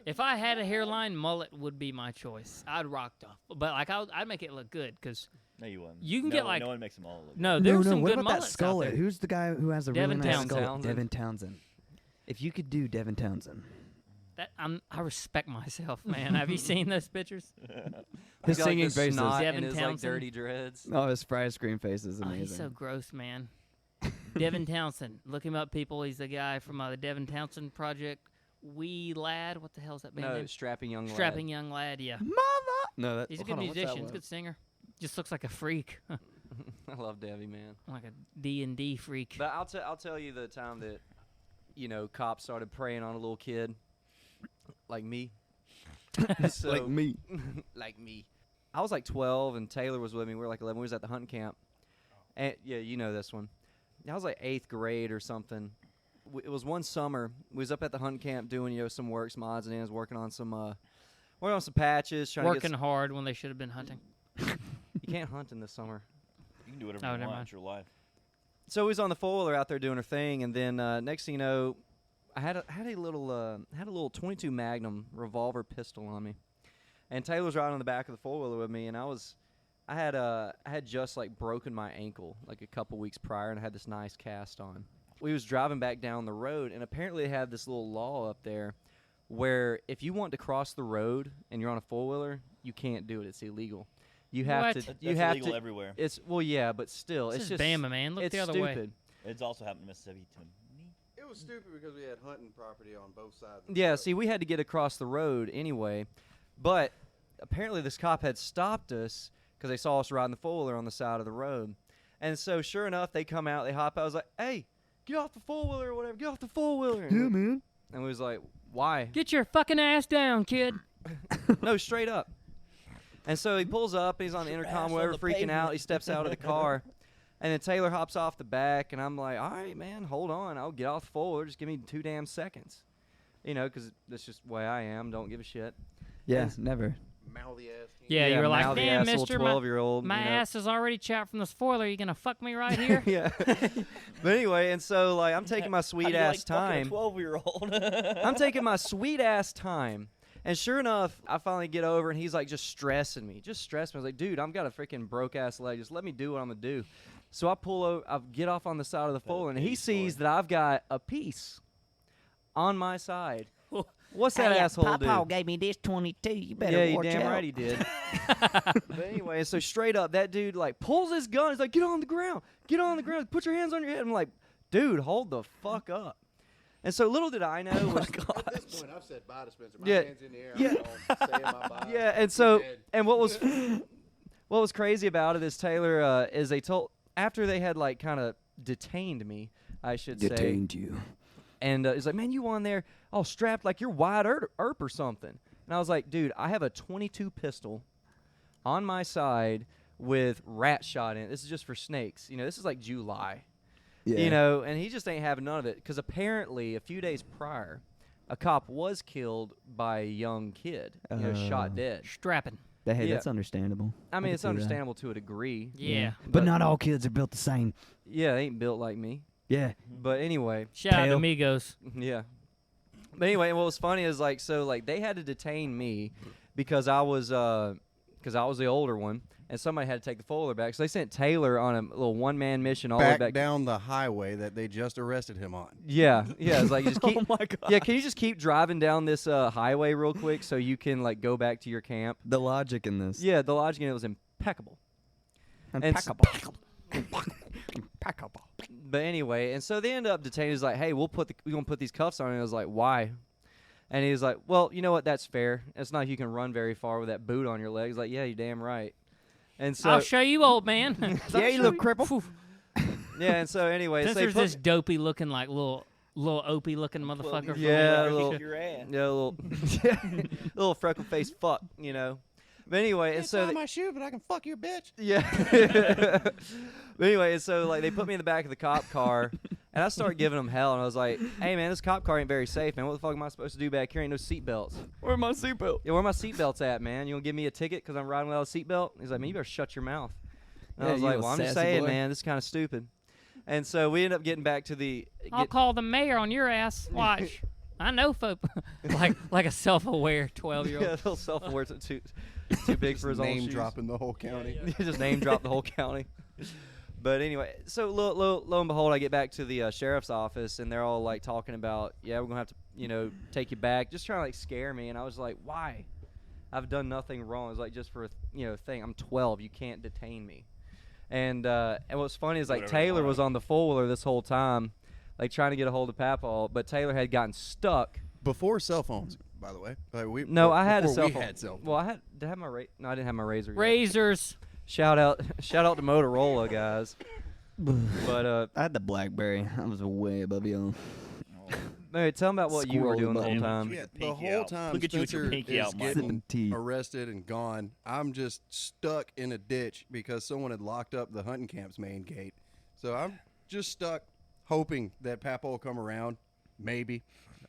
If I had a hairline, mullet would be my choice. I'd rock the, but like I'd make it look good because No, you wouldn't. You can no, get, like- no one makes them all look. no, No, there's no. some What good about that mullets out skull? there. Who's the guy who has a Devin really nice Townsend. skull? Devin Townsend. If you could do Devin Townsend, I respect myself, man. Have you seen those pictures? his He's got, like, singing this faces. snot Devin and his like Townsend. dirty dreads. Oh, his fry screen face is Oh, amazing. he's so gross, man. Devin Townsend. Look him up, people. He's the guy from the Devin Townsend Project. Wee Lad. What the hell's that band No, name? strapping young lad. Strapping Young Lad, yeah. Mother. No, that, He's a hold good on, what's that musician. He's one? a good singer. Just looks like a freak. I love Debbie, man. Like a D&D freak. But I'll tell you the time that, cops started preying on a little kid, like me. So, Like me. like me. I was like 12 and Taylor was with me. We were like 11. We was at the hunting camp. And yeah, you know this one. I was like 8th grade or something. It was one summer. We was up at the hunting camp doing some work, some odds and ends, working on some patches, trying to Working hard when they should have been hunting. You can't hunt in this summer. You can do whatever Oh, you never want. mind. It's your life. So we was on the four-wheeler out there doing her thing, and then next thing you know, I had a little 22 Magnum revolver pistol on me, and Taylor's riding on the back of the four-wheeler with me, and I had just like broken my ankle like a couple weeks prior, and I had this nice cast on. We was driving back down the road, and apparently they have this little law up there where if you want to cross the road and you're on a four-wheeler, you can't do it. It's illegal. You have What? to. That's You have illegal to. everywhere. It's yeah, but still, This it's is just Bama, man. Look it's the other stupid. way. It's also happened in Mississippi to me. It was stupid because we had hunting property on both sides. Of the Yeah, road. see, we had to get across the road anyway, but apparently this cop had stopped us because they saw us riding the four-wheeler on the side of the road. And so, sure enough, they come out, they hop out. I was like, hey, get off the four-wheeler or whatever. Get off the four-wheeler. Yeah, man. And we was like, why? Get your fucking ass down, kid. No, straight up. And so he pulls up, and he's on the Your intercom, ass on whatever, the freaking pavement. out. He steps out of the car. And then Taylor hops off the back, and I'm like, all right, man, hold on. I'll get off the four-wheeler. Just give me 2 damn seconds. Because that's just the way I am. Don't give a shit. Yeah, Yes. never. Mouthy ass. Yeah, you were like, mouthy damn, ass little mister, 12-year-old. my ass is already chapped from the spoiler. You gonna fuck me right here? Yeah. But anyway, and so, like, I'm taking my How do sweet you ass like time. fucking a 12-year-old. I'm taking my sweet ass time. And sure enough, I finally get over, and he's like just stressing me. Just stressing me. I was like, dude, I've got a freaking broke ass leg. Just let me do what I'm going to do. So I pull over, I get off on the side of the four, and he pity sees story. that I've got a piece on my side. What's that asshole do? Papa gave me this 22. You better Yeah, you watch damn out. right he did. But anyway, so straight up, that dude like pulls his gun. He's like, "Get on the ground! Get on the ground! Put your hands on your head!" I'm like, "Dude, hold the fuck up!" And so little did I know was At this point, I've said bye to Spencer. My Yeah. hands in the air. Yeah. I'm saying my bye. yeah. And so Dead. and what was crazy about it is Taylor is they told after they had like kind of detained me, I should say. Detained you. And he's like, man, you on there all strapped like you're wide earp or something. And I was like, dude, I have a 22 pistol on my side with rat shot in it. This is just for snakes. This is like July. Yeah. And he just ain't having none of it. Because apparently a few days prior, a cop was killed by a young kid, shot Oh. dead. Strapping. Hey, Yeah. that's understandable. I mean, can it's see that. understandable to a degree. Yeah. But not all kids are built the same. Yeah, they ain't built like me. Yeah. But anyway, Shout out to Tail. Migos. yeah. But anyway, what was funny is like they had to detain me because I was the older one, and somebody had to take the foiler back. So they sent Taylor on a little one-man mission all the way Back back. down the highway that they just arrested him on. Yeah, it's like just keep. Oh my god. Yeah, can you just keep driving down this highway real quick so you can like go back to your camp? The logic in this. Yeah, the logic in it was impeccable. Impeccable. Impeccable. But anyway, and so they end up detaining. He's like, "Hey, we're gonna put these cuffs on." And I was like, "Why?" And he's like, "Well, you know what? That's fair. It's not like you can run very far with that boot on your leg." He's like, "Yeah, you're damn right." And so I'll show you, old man. Yeah, you little cripple. yeah, and so anyway, Since so they there's put this dopey looking like little opie looking motherfucker. from Yeah, the- a little- your ass. yeah, a little little freckle faced fuck, you know. But anyway, and so my shoe, but I can fuck your bitch. yeah. But anyway, and so like they put me in the back of the cop car, and I started giving them hell, and I was like, "Hey man, this cop car ain't very safe, man. What the fuck am I supposed to do back here? Ain't no seatbelts. Where my seatbelt? Yeah, where my seatbelts at, man? You gonna give me a ticket because I'm riding without a seatbelt?" He's like, "Man, you better shut your mouth." And Yeah, I was you like, little "Well, I'm just sassy saying, boy." man, this is kind of stupid." And so we ended up getting back to the. I'll call the mayor on your ass. Watch. I know, folk. like a self-aware 12-year-old. Yeah, little self-aware too big for his own Name shoes. dropping the whole county. Just name drop the whole county. But anyway, so lo and behold, I get back to the sheriff's office, and they're all like talking about, yeah, we're gonna have to, take you back, just trying to like scare me. And I was like, why? I've done nothing wrong. It's like just for a thing. I'm 12. You can't detain me. And what's funny is like Whatever you Taylor want. was on the four-wheeler this whole time, like trying to get a hold of Papal, but Taylor had gotten stuck. Before cell phones, by the way. Like No, I had a before cell we phone. had cell phones. Well, did I have my No, I didn't have my Razor. Yet. Razors. Shout out to Motorola guys. But I had the BlackBerry. I was way above you. Mary, tell them about what you were Squirrely doing the whole button. time. Yeah, the Pinky whole out. time Look at you with your Spencer pinky is out, Michael. getting Sipping tea. arrested and gone. I'm just stuck in a ditch because someone had locked up the hunting camp's main gate. So I'm just stuck hoping that Papa will come around. Maybe.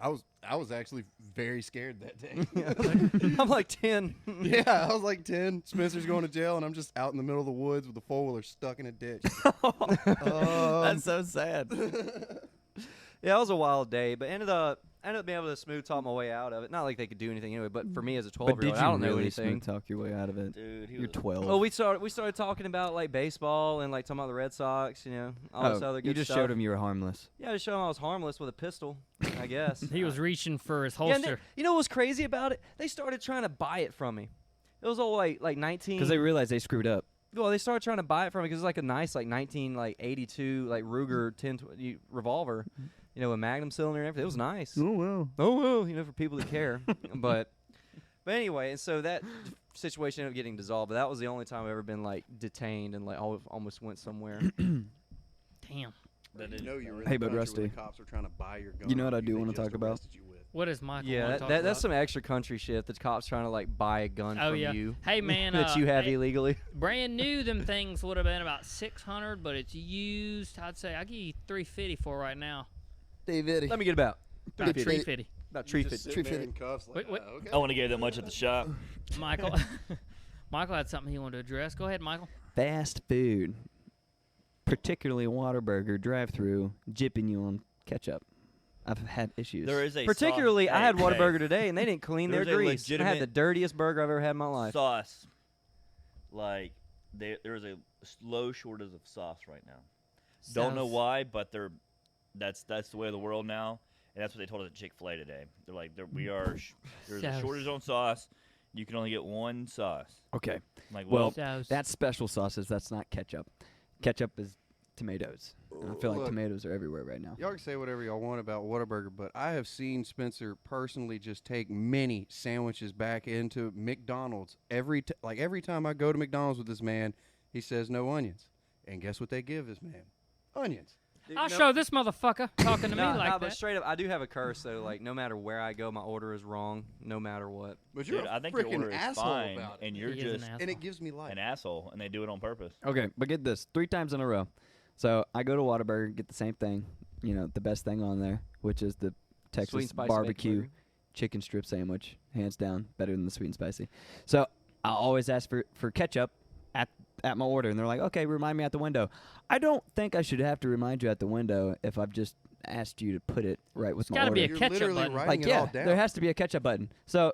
I was actually very scared that day. I'm like 10. Yeah, I was like 10. Spencer's going to jail, and I'm just out in the middle of the woods with a four-wheeler stuck in a ditch. That's so sad. Yeah, it was a wild day, but ended up being able to smooth talk my way out of it. Not like they could do anything anyway, but for me as a But 12-year-old, did I you don't know really anything. smooth talk your way out of it? Dude, he You're was 12. Well, we started talking about like baseball and like talking about the Red Sox, all this other good you just stuff. showed him you were harmless. Yeah, I just showed him I was harmless with a pistol, I guess. He was reaching for his Yeah, and holster. you know what was crazy about it? They started trying to buy it from me. It was all like 19. Because they realized they screwed up. Well, they started trying to buy it from me because it's like a nice 1982 like Ruger 10 revolver, with Magnum cylinder and everything. It was nice. Oh, well. Oh well, for people that care. but anyway, and so that situation ended up getting dissolved. But that was the only time I've ever been like detained and like almost went somewhere. Damn. that is You know you're in Hey, the but country Rusty, when the cops are trying to buy your gun. you know what off I do they wanna just talk about? arrested you with. What is Michael Yeah, wanna that, talk that's about? some extra country shit. The cops trying to like buy a gun Oh, from yeah. you Hey, man. that you have hey, illegally. brand new, them things would have been about $600, but it's used. I'd say I give you $350 for right now. David. Let me get about About $350. $350. About You $350. just sitting there in cuffs like, Wait. okay. I want to give that much at the shop. Michael. Michael had something he wanted to address. Go ahead, Michael. Fast food, particularly Whataburger drive-through, jipping you on ketchup. I've had issues. There is a Particularly, sauce. I had Hey, Whataburger today, and they didn't clean their There's a grease. I had legitimate the dirtiest burger I've ever had in my life. sauce. Like there's a low shortage of sauce right now. Don't know Sounds- why, but that's the way of the world now, and that's what they told us at Chick-fil-A today. They're like, there's a Sauce. shortage on sauce. You can only get one sauce. Okay. I'm like, Well, well, Sauce. That's special sauces. That's not ketchup. Ketchup is tomatoes. And I feel like Look, tomatoes are everywhere right now. Y'all can say whatever y'all want about Whataburger, but I have seen Spencer personally just take many sandwiches back into McDonald's every time I go to McDonald's with this man, he says no onions, and guess what they give this man? Onions. Dude, I'll no- show this motherfucker talking to me Nah, like but that. straight up, I do have a curse though. Like no matter where I go, my order is wrong. No matter what. But you're dude, a I think your freaking order is asshole fine, about it. and you're He is an just asshole. And it gives me life. an asshole, and they do it on purpose. Okay, but get this. 3 times in a row. So I go to Whataburger, get the same thing. The best thing on there, which is the Sweet and Texas spicy barbecue bacon burger. chicken strip sandwich. Hands down, better than the sweet and spicy. So I always ask for ketchup at my order, and they're like, okay, remind me at the window. I don't think I should have to remind you at the window if I've just asked you to put it right with It's my gotta order. be a You're ketchup literally button. writing Like, it yeah, all down. there has to be a ketchup button. So,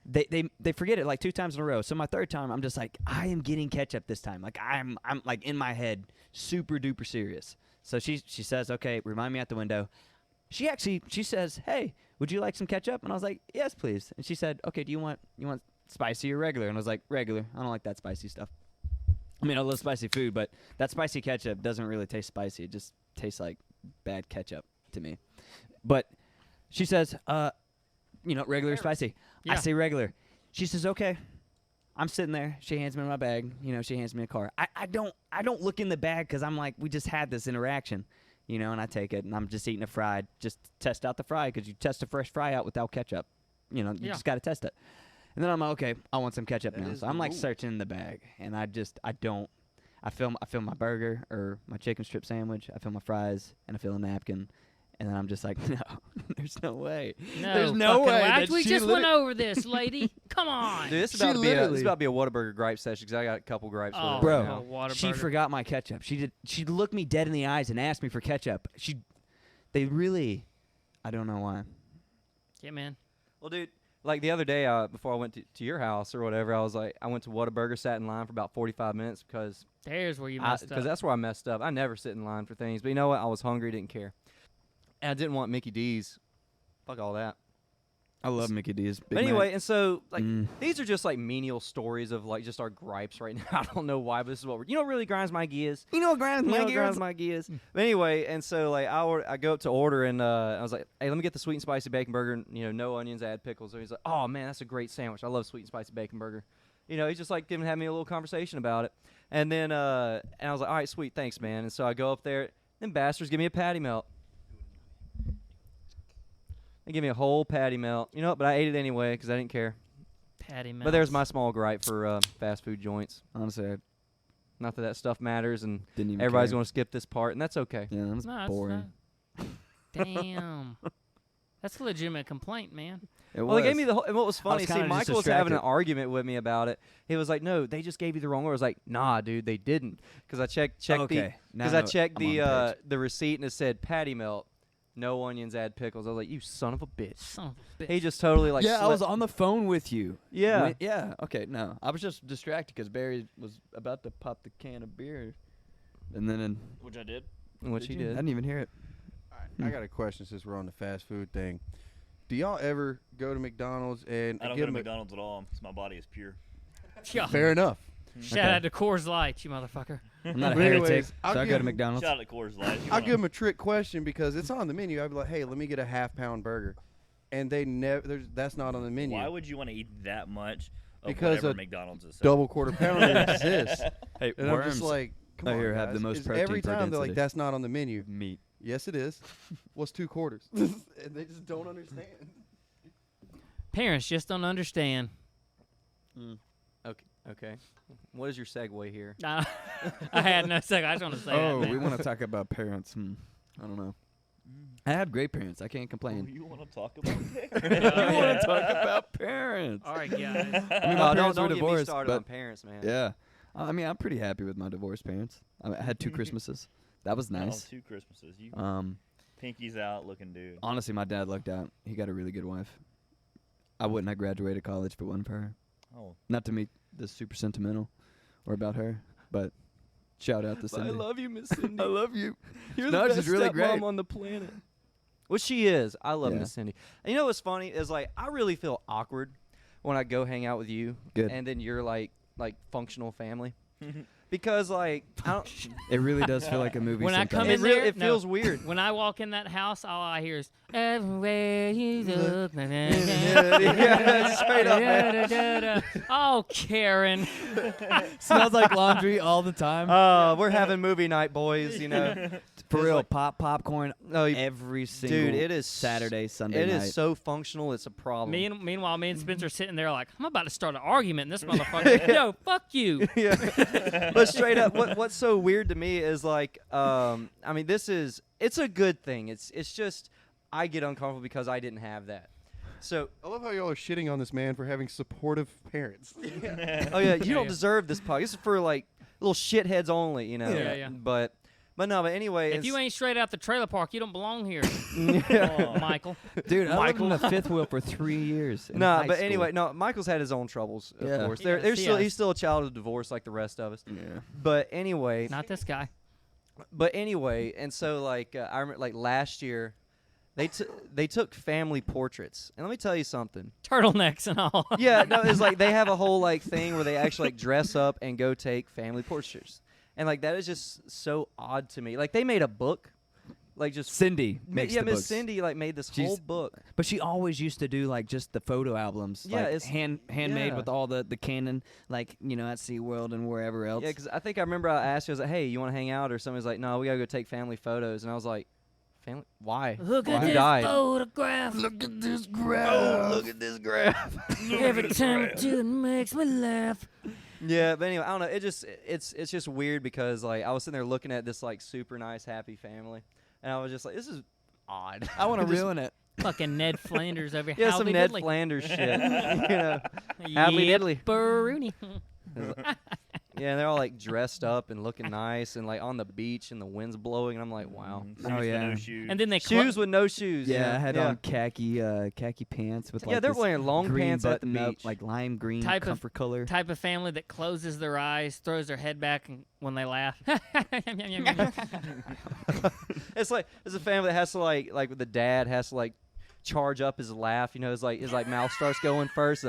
they forget it like 2 times in a row. So my 3rd time, I'm just like, I am getting ketchup this time. Like I'm like in my head, super duper serious. So she says, okay, remind me at the window. She says, hey, would you like some ketchup? And I was like, yes, please. And she said, okay, do you want spicy or regular? And I was like, regular. I don't like that spicy stuff. I mean, I love spicy food, but that spicy ketchup doesn't really taste spicy. It just tastes like bad ketchup to me. But she says, regular or spicy. I Yeah. say regular. She says, okay. I'm sitting there. She hands me my bag. You know, she hands me a card. I don't look in the bag because I'm like, we just had this interaction, you know. And I take it and I'm just eating a fry, just to test out the fry because you test a fresh fry out without ketchup. You know, you just got to test it. And then I'm like, okay, I want some ketchup now. So I'm like searching in the bag, and I don't. I fill my burger or my chicken strip sandwich. I fill my fries, and I fill a napkin. And then I'm just like, no, there's no way. No, there's no fucking way. way. That We she just lit- went over this, lady. Come on. Dude, this She is about literally- to be a Whataburger gripe session because I got a couple gripes. Oh, with it Bro, right now. water She burger. forgot my ketchup. She looked me dead in the eyes and asked me for ketchup. They really, I don't know why. Yeah, man. Well, dude, like the other day before I went to your house or whatever, I went to Whataburger, sat in line for about 45 minutes because There's where you messed up. that's where I messed up. I never sit in line for things, but you know what? I was hungry, didn't care, and I didn't want Mickey D's. Fuck all that. I love Mickey D's. Big But anyway, Mac. and so like Mm. these are just like menial stories of like just our gripes right now. I don't know why, but this is what what really grinds my gears. You know what grinds You my know what gears? grinds my gears. But anyway, and so like I go up to order and I was like, hey, let me get the sweet and spicy bacon burger. And, you know, no onions, add pickles. And he's like, oh man, that's a great sandwich. I love sweet and spicy bacon burger. You know, he's just like having me a little conversation about it. And then and I was like, all right, sweet, thanks, man. And so I go up there. Them bastards give me a patty melt. They give me a whole patty melt. You know what? But I ate it anyway because I didn't care. Patty melt. But there's my small gripe for fast food joints. Honestly, I Not that stuff matters, and didn't even everybody's care. going to skip this part, and that's okay. Yeah, that was No, it's boring. not. Damn. That's a legitimate complaint, man. It Well, was. they gave me the whole. And what was funny, see, kinda just Michael was having an distracted. argument with me about it. He was like, "No, they just gave you the wrong order." I was like, "Nah, dude, they didn't." Because I checked Okay, now because I know- checked I'm on the page. the receipt and it said patty melt, no onions, add pickles. I was like, "You son of a bitch!" Son of a bitch. He just totally like. yeah, I was slept- on the phone with you. Yeah. Yeah. Okay. No, I was just distracted because Barry was about to pop the can of beer, and then Which I did. Which he I did. didn't even hear it. I got a question since we're on the fast food thing. Do y'all ever go to McDonald's and I don't give go to them McDonald's at all because my body is pure. Yeah. Fair enough. Shout out to Coors Light, you motherfucker. I'm not a But heretic, anyways, so I'll I go to give- McDonald's. Shout out to Coors Light. I'll give them a trick question because it's on the menu. I'd be like, hey, let me get a half-pound burger. And they never, that's not on the menu. Why would you want to eat that much of Because whatever a McDonald's is? Double quarter pounder exists. Hey, And I'm just like, come I on, hear have the guys. most It's protein every per time they're like, density. that's not on the menu. meat. Yes, it is. What's 2 quarters? And they just don't understand. Parents just don't understand. Okay. What is your segue here? I had no second. I just want to say Oh, that. we man. want to talk about parents. I don't know. I have great parents. I can't Oh, complain. you want to talk about You want to talk about parents? All right, guys. I mean, my don't parents were get me divorced, started but on parents, man. yeah. I mean, I'm pretty happy with my divorced parents. I had 2 Christmases. That was Oh, nice. 2 Christmases. You pinkies out looking dude. Honestly, my dad lucked out. He got a really good wife. I wouldn't have graduated college if it wasn't for her. Oh, Not to me this super sentimental or about her, but shout out to Cindy. you, Miss Cindy. I love you. You're No, the she's best really stepmom great. on the planet. Well, she is. I love Yeah. Miss Cindy. And you know what's funny is like I really feel awkward when I go hang out with you, Good. and then you're like functional family, because like I don't. It really does feel like a movie. When I come sometimes. in It really there, it feels weird. When I walk in that house, all I hear is everywhere you look. Yeah, straight up, man. Oh, Karen. smells like laundry all the time. We're having movie night, boys. You know, For it's real, like- popcorn no, every single dude, it is Saturday, Sunday It night. is so functional. It's a problem. Meanwhile, me and Spencer sitting there like, I'm about to start an argument, and this motherfucker, yo, fuck you. Yeah. But straight up, what's so weird to me is like, I mean, it's a good thing. It's just I get uncomfortable because I didn't have that. So, I love how y'all are shitting on this man for having supportive parents. oh yeah, you don't yeah. deserve this podcast. This is for like little shitheads only, you know. Yeah, yeah. But no, but anyway, If you ain't straight out the trailer park, you don't belong here, oh, Michael. Dude, I lived Michael. in the fifth wheel for 3 years. in no, high but school. anyway, no. Michael's had his own troubles, of Yeah. course. Yes, There's he still has. he's still a child of divorce like the rest of us. Yeah. But anyway, Not this guy. and so like I remember like last year, they took family portraits, and let me tell you something. Turtlenecks and all. Yeah, no, it's like they have a whole like thing where they actually like dress up and go take family portraits, and like that is just so odd to me. Like they made a book, like just Cindy makes yeah, the Miss books. Cindy like made this She's- whole book. But she always used to do like just the photo albums. Yeah, like it's- handmade yeah. with all the canon, like at SeaWorld and wherever else. Yeah, because I think I remember I asked you, I was like, hey, you want to hang out? Or somebody's like, no, we got to go take family photos. And I was like, family? Why? Look at Who this died? photograph. Look at this graph. Oh, look at this graph. Every time I do it makes me laugh. Yeah, but anyway, I don't know. It's just weird because like I was sitting there looking at this like super nice happy family, and I was just like, this is odd. I want to Just- ruin it. Fucking Ned Flanders over Yeah, Howdy some Ned Diddly. Flanders shit. You know, Howdy Yep, Diddly. Rooney. Yeah, and they're all like dressed up and looking nice and like on the beach and the wind's blowing, and I'm like, wow. Shoes Oh, with yeah. no shoes. And then they Shoes with no shoes. Yeah, I had yeah. on khaki pants with like Yeah, they're this wearing long green pants at the button up, beach. like lime green Type of- comfort color. type of family that closes their eyes, throws their head back when they laugh. It's like it's a family that has to like the dad has to like charge up his laugh. You know, his mouth starts going first.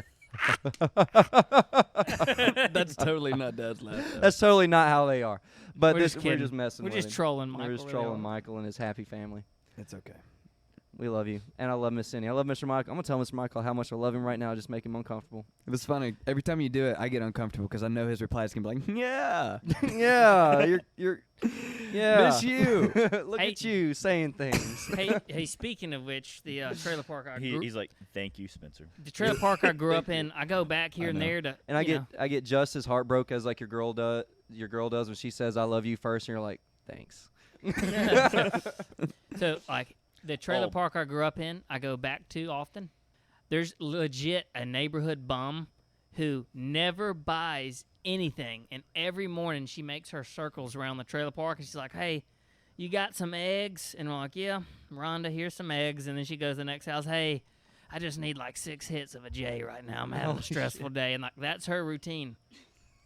That's totally not Dad's laugh. That's totally not how they are. But We're just we're kidding. just messing We're with just him. trolling Michael. We're just really trolling hard. Michael and his happy family. It's okay. We love you, and I love Miss Cindy. I love Mr. Michael. I'm gonna tell Mr. Michael how much I love him right now. Just make him uncomfortable. It was funny. Every time you do it, I get uncomfortable because I know his reply is gonna be like, "Yeah, Yeah, you're yeah. miss you." Look Hey. at you saying things. Hey, speaking of which, the trailer park He's like, thank you, Spencer. the trailer park I grew up in, I go back here I and know. there to, And you I get just as heartbroken as like your girl does when she says I love you first, and you're like, thanks. know. So like the trailer Oh. park I grew up in, I go back to often. There's legit a neighborhood bum who never buys anything, and every morning she makes her circles around the trailer park, and she's like, "Hey, you got some eggs?" And I'm like, "Yeah, Rhonda, here's some eggs." And then she goes to the next house, "Hey, I just need like 6 hits of a J right now. I'm having Holy a stressful day." And like that's her routine.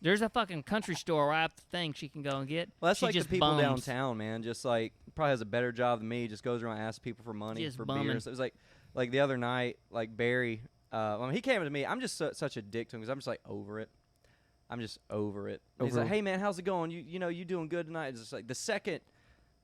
There's a fucking country store right up the thing she can go and get. Well, that's she like just the people bums. downtown, man. Just like probably has a better job than me. Just goes around asking people for money Just for bumming. beers. It was like the other night, like Barry. He came to me. I'm just such a dick to him because I'm just like over it. I'm just over it. He's Over- like, "Hey man, how's it going? You know you doing good tonight?" It's just like the second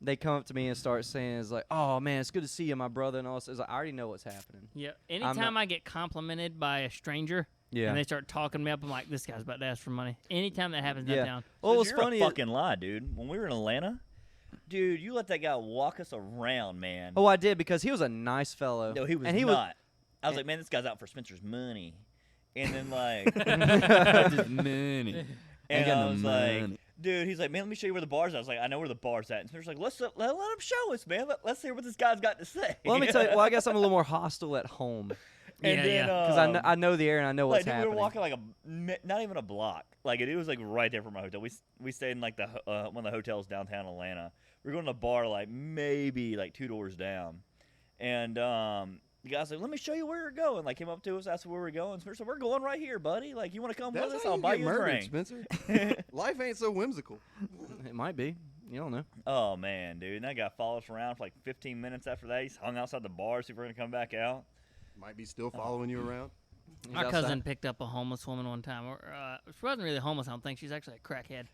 they come up to me and start saying, "It's like, oh man, it's good to see you, my brother," and all this. It's like I already know what's happening. Yeah. not- Anytime I get complimented by a stranger Yeah. and they start talking me up, I'm like, this guy's about to ask for money. Anytime that happens Yeah. downtown. Well, Dude, it's you're funny. a fucking lie, dude. When we were in Atlanta, dude, you let that guy walk us around, man. Oh, I did because he was a nice fellow. No, he was and he not. I was and- like, man, this guy's out for Spencer's money. And then like, Just money. and got I no was money. like, dude, he's like, man, let me show you where the bar's at. I was like, I know where the bar's at. And Spencer's like, let him show us, man. Let's hear what this guy's got to say. Well, let me tell you. Well, I guess I'm a little more hostile at home And Yeah, then, yeah. because I know the air and I know like, what's dude, we happening. were walking like not even a block. Like it was like right there from our hotel. We stayed in like the one of the hotels downtown Atlanta. We were going to a bar like maybe like 2 doors down, and the guy's like, "Let me show you where we're going." Like came up to us, asked where we're going. Spencer said, "We're going right here, buddy. Like you want to come That's with us? how I'll you buy get you a murdered, drink." Spencer. Life ain't so whimsical. It might be. You don't know. Oh man, dude, and that guy followed us around for like 15 minutes after that. He's hung outside the bar, see if we're gonna come back out. Might be still following you around. He's My outside. cousin picked up a homeless woman one time. She wasn't really homeless, I don't think. She's actually a crackhead.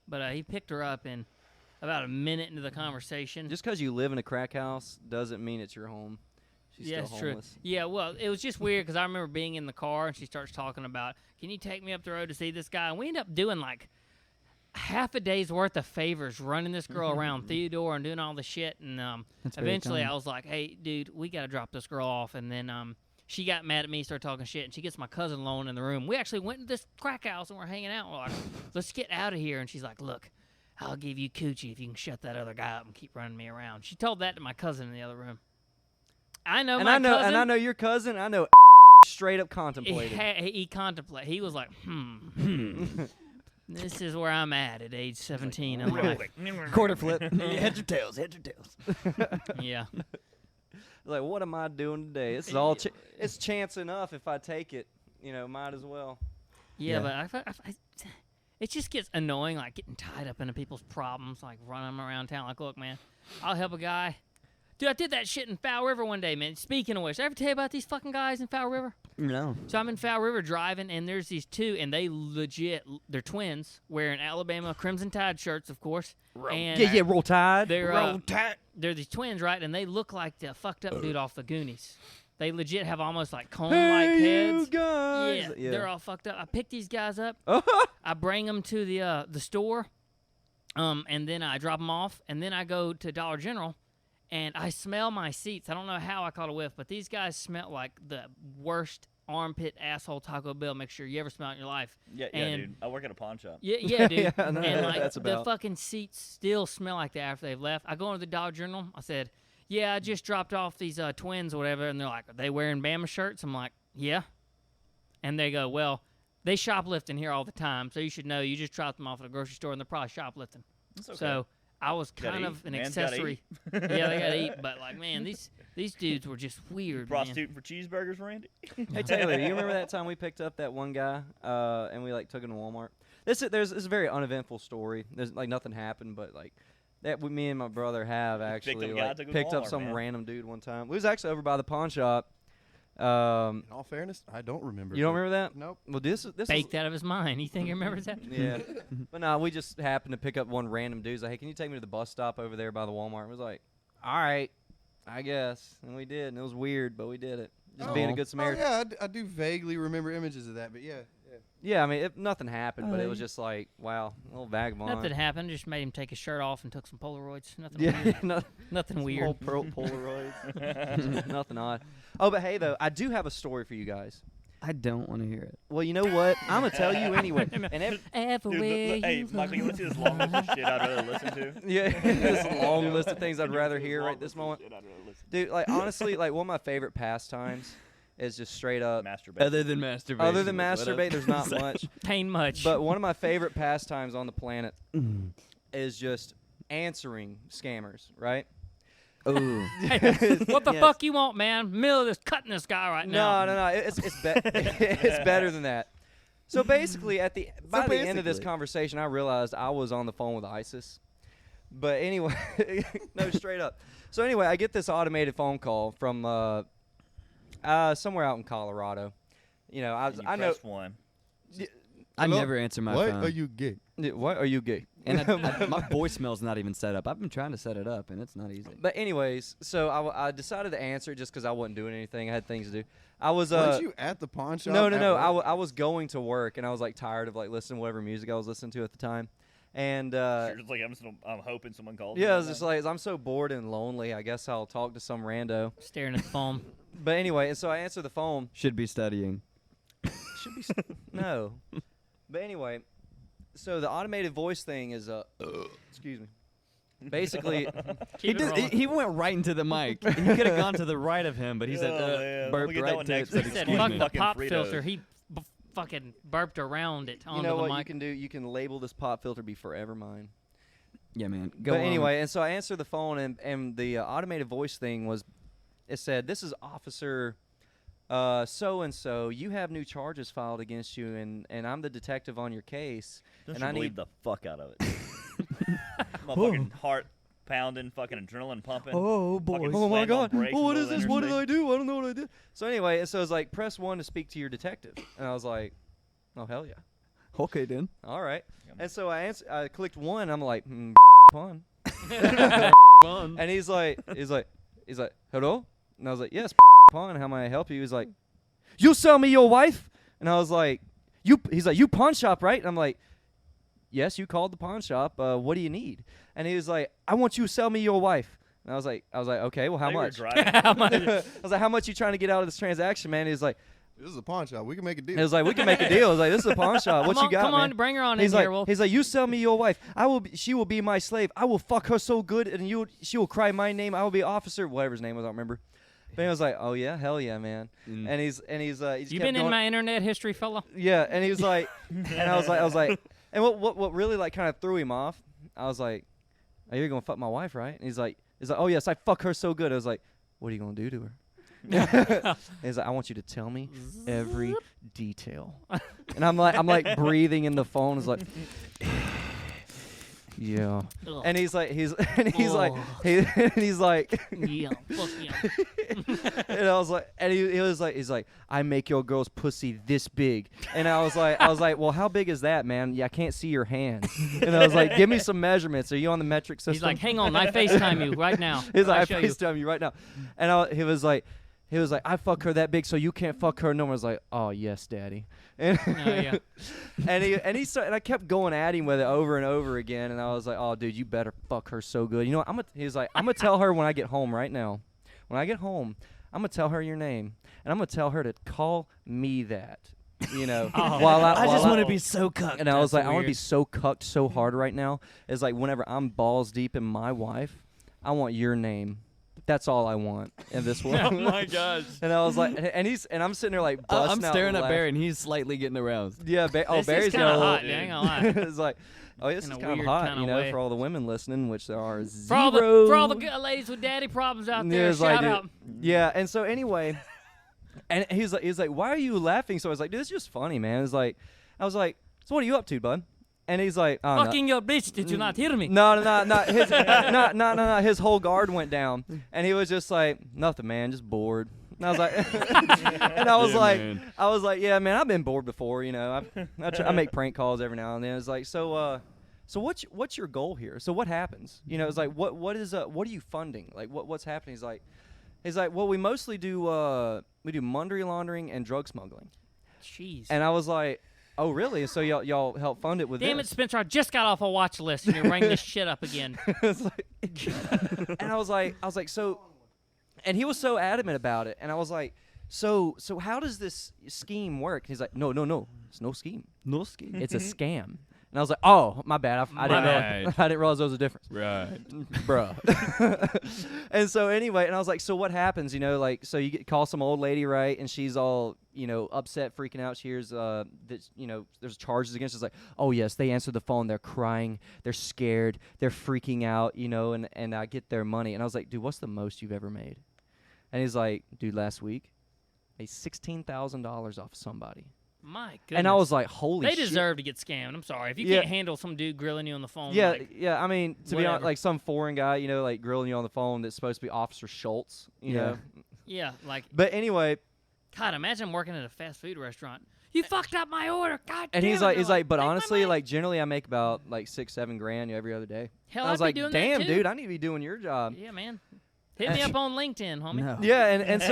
But he picked her up, and about a minute into the conversation. Just because you live in a crack house doesn't mean it's your home. She's yeah, still it's true. homeless. Yeah, well, it was just weird because I remember being in the car, and she starts talking about, can you take me up the road to see this guy? And we end up doing like half a day's worth of favors, running this girl around Theodore and doing all the shit. And That's very eventually kind. I was like, hey, dude, we got to drop this girl off. And then she got mad at me, started talking shit, and she gets my cousin alone in the room. We actually went to this crack house, and we're hanging out. We're like, let's get out of here. And she's like, look, I'll give you coochie if you can shut that other guy up and keep running me around. She told that to my cousin in the other room. I know And my I know, cousin. and I know your cousin. I know straight up He, contemplated. he contemplated. He was like, this is where I'm at age 17 in life. Quarter flip. Heads or tails. Heads or tails. Yeah. Like, what am I doing today? This is all. It's chance enough if I take it. You know, might as well. Yeah, Yeah. but it just gets annoying, like getting tied up into people's problems, like running them around town. Like, look, man, I'll help a guy. Dude, I did that shit in Foul River one day, man. Speaking of which, did I ever tell you about these fucking guys in Foul River? No. So I'm in Foul River driving, and there's these two, and they they're twins, wearing Alabama Crimson Tide shirts, of course. And Yeah, Roll Tide. they're these twins, right? And they look like the fucked up dude off the Goonies. They legit have almost like cone-like heads. You guys. Yeah, they're all fucked up. I pick these guys up. I bring them to the store, and then I drop them off, and then I go to Dollar General, and I smell my seats. I don't know how I caught a whiff, but these guys smell like the worst armpit asshole Taco Bell mixture you ever smelled in your life. Yeah, And- dude. I work at a pawn shop. Yeah, dude. Yeah, I know and what like that's the about. fucking seats still smell like that after they've left. I go into the Dollar General. I said, "Yeah, I just dropped off these twins or whatever," and they're like, "Are they wearing Bama shirts?" I'm like, "Yeah," and they go, "Well, they shoplifting here all the time, so you should know. You just dropped them off at a grocery store, and they're probably shoplifting." It's okay. So I was Gotta kind eat. of an Man's gotta accessory. Yeah, they gotta eat, but like, man, these dudes were just weird. Man. Prostituting for cheeseburgers, Randy? Hey Taylor, you remember that time we picked up that one guy and we like took him to Walmart? This is a very uneventful story. There's like nothing happened, but like that me and my brother have actually up a guy, like took him to picked up Walmart, some man. random dude one time. We was actually over by the pawn shop. In all fairness, I don't remember. You don't remember that? Nope. Well, this Baked out of his mind. You think he remembers that? yeah. But no, we just happened to pick up one random dude. He's like, "Hey, can you take me to the bus stop over there by the Walmart?" And I was like, "All right, I guess." And we did, and it was weird, but we did it. Just being a Aw. good Oh, Samaritan. yeah, I do vaguely remember images of that, but yeah. Yeah, I mean, nothing happened, but it was just like, wow, a little vagabond. Nothing happened. Just made him take his shirt off and took some Polaroids. Nothing Yeah, weird. no, Nothing weird. whole Polaroids. Nothing odd. Oh, but hey, though, I do have a story for you guys. I don't want to hear it. Well, you know what? I'm gonna tell you anyway. And Dude, Everywhere hey, you Michael, you want to see this long list of shit I'd rather listen to? yeah, this long list of things I'd rather hear Long right this list of moment. shit I'd rather listen Dude, like honestly, like one of my favorite pastimes is just straight to. up. Masturbate. Other than masturbation. Other than masturbate, there's not much. ain't much. But one of my favorite pastimes on the planet Mm. is just answering scammers, right? Ooh. what the Yes. fuck you want, man? Middle of this cutting this guy right now. No. It's it's better than that. So basically, by the end of this basically. conversation, I realized I was on the phone with ISIS. But anyway, no, straight up. So anyway, I get this automated phone call from somewhere out in Colorado. You know, And you I know. press one. I Hello? never answer my Why phone. are you gay? What are you gay? And my voicemail's not even set up. I've been trying to set it up, and it's not easy. But anyways, so I decided to answer it just because I wasn't doing anything. I had things to do. I was Weren't you at the pawn shop? no. at work? I was going to work and I was like tired of like listening to whatever music I was listening to at the time, and You're just like, I'm hoping someone calls. yeah, me I was right just now. like I'm so bored and lonely. I guess I'll talk to some rando. Staring at the phone. But anyway, and so I answer the phone. Should be studying. Should be no. But anyway, so the automated voice thing is excuse me. Basically, Keep it rolling. He went right into the mic. He could have gone to the right of him, but he said, Oh, man. burped We'll get that right one to next it. week. He said, Excuse fuck me. the Fucking pop Fritos. filter. He fucking burped around it onto you know the what mic. you can do? You can label this pop filter be forever mine. Yeah, man. Go But on. anyway, and so I answered the phone, and the automated voice thing it said, "This is Officer so and so. You have new charges filed against you, and I'm the detective on your case. Don't and you I believe need the fuck out of it. My fucking heart pounding, fucking adrenaline pumping. Oh, fucking Oh my slammed on God! brakes in the What is middle of this? What did interstate. I do? I don't know what I did." So anyway, so it's like press 1 to speak to your detective, and I was like, "Oh hell yeah, Okay, then. all right." And so I clicked 1. And I'm like, "Pun." Fun. And he's like, "Hello?" And I was like, "Yes, pawn. How may I help you?" He's like, "You sell me your wife?" And I was like, He's like, "You pawn shop, right?" And I'm like, "Yes, you called the pawn shop. What do you need?" And he was like, "I want you to sell me your wife." And I was like, "Okay, well, how They were much?" driving. I was like, "How much you trying to get out of this transaction, man?" He was like, This is a pawn shop. We can make a deal. "We can make a deal." I was like, "This is a pawn shop. What come you on, got, come man?" on, bring her on He's in like, here. Well, "You sell me your wife. She will be my slave. I will fuck her so good, and she will cry my name. I will be officer, whatever his name was, I don't remember." But he was like, "Oh yeah, hell yeah, man." Mm. And he's you kept been in going- my internet history, fella? yeah, and he was like, and I was like, and what really like kind of threw him off? I was like, "Oh, you're gonna fuck my wife, right?" And he's like, "Oh yes, I fuck her so good." I was like, "What are you gonna do to her?" And he's like, "I want you to tell me every detail." And I'm like breathing in the phone. It's like, yeah. Ugh. And he's like, he's Oh. he's like, Yeah, fuck yeah. and I was like, and he was like, he's like, I make your girl's pussy this big, and I was like, well, how big is that, man? Yeah, I can't see your hands. And I was like, give me some measurements. Are you on the metric system? He's like, hang on, I FaceTime you right now. He's like, I'll I show you. FaceTime you right now, and he was like, I fuck her that big, so you can't fuck her. No one's like, oh yes, daddy. And Oh, yeah. and I kept going at him with it over and over again, and I was like, oh dude, you better fuck her so good. You know what? He's like, I'm gonna tell her when I get home right now. When I get home, I'm gonna tell her your name, and I'm gonna tell her to call me that. You know, Oh. I just want to be so cucked. And I was That's like, I want to be weird. so cucked so hard right now. It's like whenever I'm balls deep in my wife, I want your name. That's all I want in this world. Oh my gosh. And I was like, and I'm sitting there like busting I'm out staring at laughing. Barry, and he's slightly getting aroused. Yeah, This is Barry's kinda got a hot, little. dude, I ain't gonna lie. It's like, oh, this In is a kind of weird hot, kinda you know, way. for all the women listening, which there are For all zero. the ladies with daddy problems out Yeah, there, it's like, shout dude, out. Yeah, and so anyway, and he's like, why are you laughing? So I was like, dude, it's just funny, man. It's like, I was like, so what are you up to, bud? And he's like, oh, no. Fucking your bitch, did you not hear me? No. His, no. His whole guard went down, and he was just like, nothing, man, just bored. And I was like, and I was Yeah, like, man. yeah, man, I've been bored before, you know. I make prank calls every now and then. It's like, so what's your goal here? So what happens? You know, it's like, what are you funding? Like, what's happening? He's like, well, we mostly do money laundering and drug smuggling. Jeez. And I was like, oh, really? So y'all help fund it with Damn it, this? Spencer, I just got off a watch list and you're bringing this shit up again. It's like, and I was like, so, and he was so adamant about it, and I was like, so how does this scheme work? He's like, no, it's no scheme. No ski. It's a scam. And I was like, oh, my bad. I didn't Right. realize, I didn't realize there was a difference. Right. Bruh. And so anyway, and I was like, so what happens, you know, like, so you call some old lady, right, and she's all, you know, upset, freaking out. She hears that, you know, there's charges against her. It's like, oh yes, they answered the phone, they're crying, they're scared, they're freaking out, you know, and I get their money. And I was like, dude, what's the most you've ever made? And he's like, dude, last week made $16,000 off somebody. My goodness. And I was like, holy they shit. deserve to get scammed. I'm sorry. If you Yeah. can't handle some dude grilling you on the phone, Yeah, like, yeah. I mean, to be honest, whatever. like some foreign guy, you know, like grilling you on the phone that's supposed to be Officer Schultz, you Yeah. know. yeah, like, But anyway, God, imagine working at a fast food restaurant. You fucked up my order. God and damn he's it. like, They're but "Take my honestly, money." like generally, I make about like $6-7 grand every other day. Hell, And I was I'd be like, doing that damn, too. dude, I need to be doing your job. Yeah, man. Hit me up on LinkedIn, homie. No. Yeah, and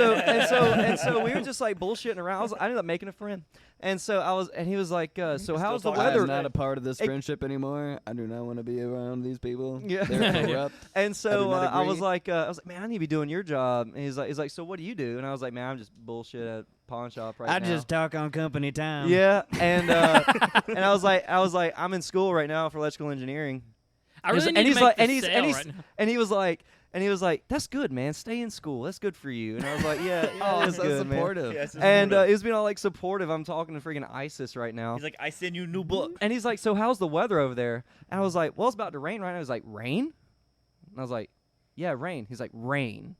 so we were just like bullshitting around. I ended up making a friend, and he was like, so how's the talking I'm weather? not a part of this Hey. friendship anymore. I do not want to be around these people. Yeah. They're corrupt. And I so do not I was agree. like, man, I need to be doing your job. And he's like, so what do you do? And I was like, man, I'm just bullshit at pawn shop right I now. just talk on company time. Yeah, and and I was like, I'm in school right now for electrical engineering. I really and need he's to make like, this and he's sale right now. and he was like, that's good, man. Stay in school. That's good for you. And I was like, yeah, Oh, that's so good, man. supportive. Yes, And he was being all like supportive. I'm talking to freaking ISIS right now. he's like, I send you a new book. And he's like, so how's the weather over there? And I was like, well, it's about to rain right now. I was like, rain? And I was like, yeah, rain. He's like, rain.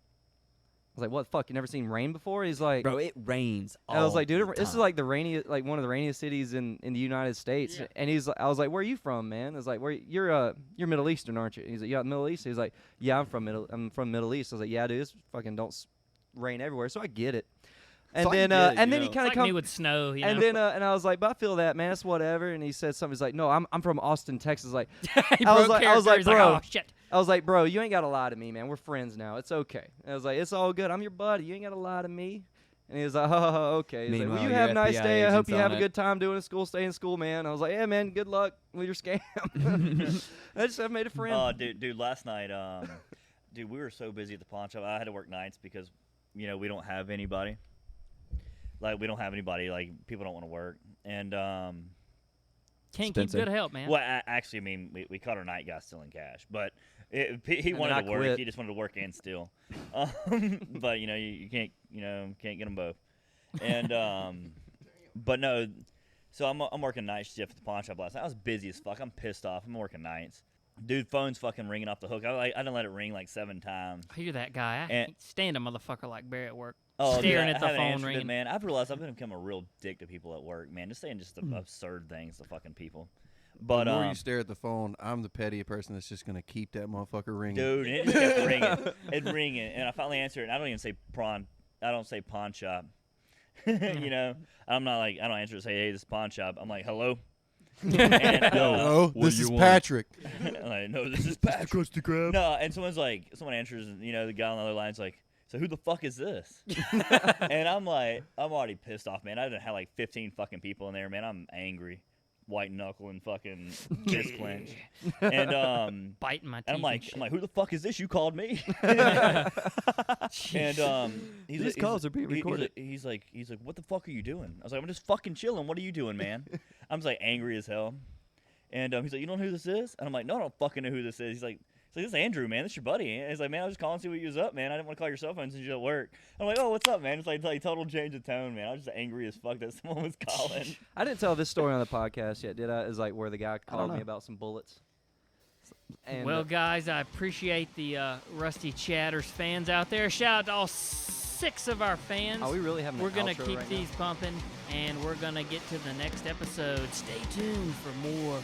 I was like, what the fuck? You never seen rain before? He's like, Bro, it rains. and I was like, dude, all the this is time. like the rainiest, like one of the rainiest cities in the United States. Yeah. And I was like, where are you from, man? I was like, you're Middle Eastern, aren't you? And he's like, yeah, Middle East. He's like, yeah, I'm from Middle East. I was like, yeah, dude, it's fucking don't rain everywhere. So I get it. And So I then get it, and you then he know. kind It's of like me with snow, you and know? then and I was like, but I feel that, man. It's whatever. And he said something. He's like, no, I'm from Austin, Texas. Like, He I was broke like, character. He's bro. oh, shit. I was like, bro, you ain't got to lie to me, man. We're friends now. It's okay. And I was like, it's all good. I'm your buddy. You ain't got to lie to me. And he was like, oh, okay. He's like, Meanwhile, well, you your have a nice FBI day. I hope agent's you have on a it. good time doing school. Stay in school, man. I was like, yeah, man, good luck with your scam. I've made a friend. Oh, dude, last night, dude, we were so busy at the pawn shop. I had to work nights because, you know, we don't have anybody. Like, people don't want to work. And, Can't Spencer. keep good help, man. well, actually, I mean, we caught our night guy stealing cash. But he then wanted I to work. quit. He just wanted to work and steal. But, you know, you can't get them both. And, but no, so I'm working night shift at the pawn shop last night. I was busy as fuck. I'm pissed off. I'm working nights. Dude, phone's fucking ringing off the hook. I didn't let it ring like 7 times. You're that guy. I And- can't stand a motherfucker like Barry at work. Oh, dude, staring I at the haven't phone answered it, ringing. man. I've realized I've become a real dick to people at work, man. Just saying just absurd things to fucking people. But the more you stare at the phone, I'm the petty person that's just gonna keep that motherfucker ringing. dude, it just kept ringing. It'd ring it, and I finally answered it. And I don't even say prawn. I don't say pawn shop. You know, I'm not like I don't answer it. Say, hey, this is pawn shop. I'm like, hello. And, No, what this do you is want? Patrick. I'm like, no, this is Patrick. Krusty Krab. No, and someone answers, and the guy on the other line's like, so who the fuck is this? And I'm like, I'm already pissed off, man. I done had like 15 fucking people in there, man. I'm angry, white knuckle and fucking fist clench. And Biting my teeth. and I'm like, who the fuck is this? You called me. And These calls are being recorded. He's like, what the fuck are you doing? I was like, I'm just fucking chilling. What are you doing, man? I'm just like angry as hell. And he's like, you don't know who this is? And I'm like, no, I don't fucking know who this is. He's like, this is Andrew, man. This is your buddy. And he's like, man, I was just calling to see what you was up, man. I didn't want to call your cell phone since you're at work. I'm like, oh, what's up, man? It's like total change of tone, man. I was just angry as fuck that someone was calling. I didn't tell this story on the podcast yet, did I? It's like where the guy called me know. about some bullets. And Well, guys, I appreciate the Rusty Chatters fans out there. Shout out to all 6 of our fans. are we really having We're an going to outro keep right these pumping, and we're going to get to the next episode. Stay tuned for more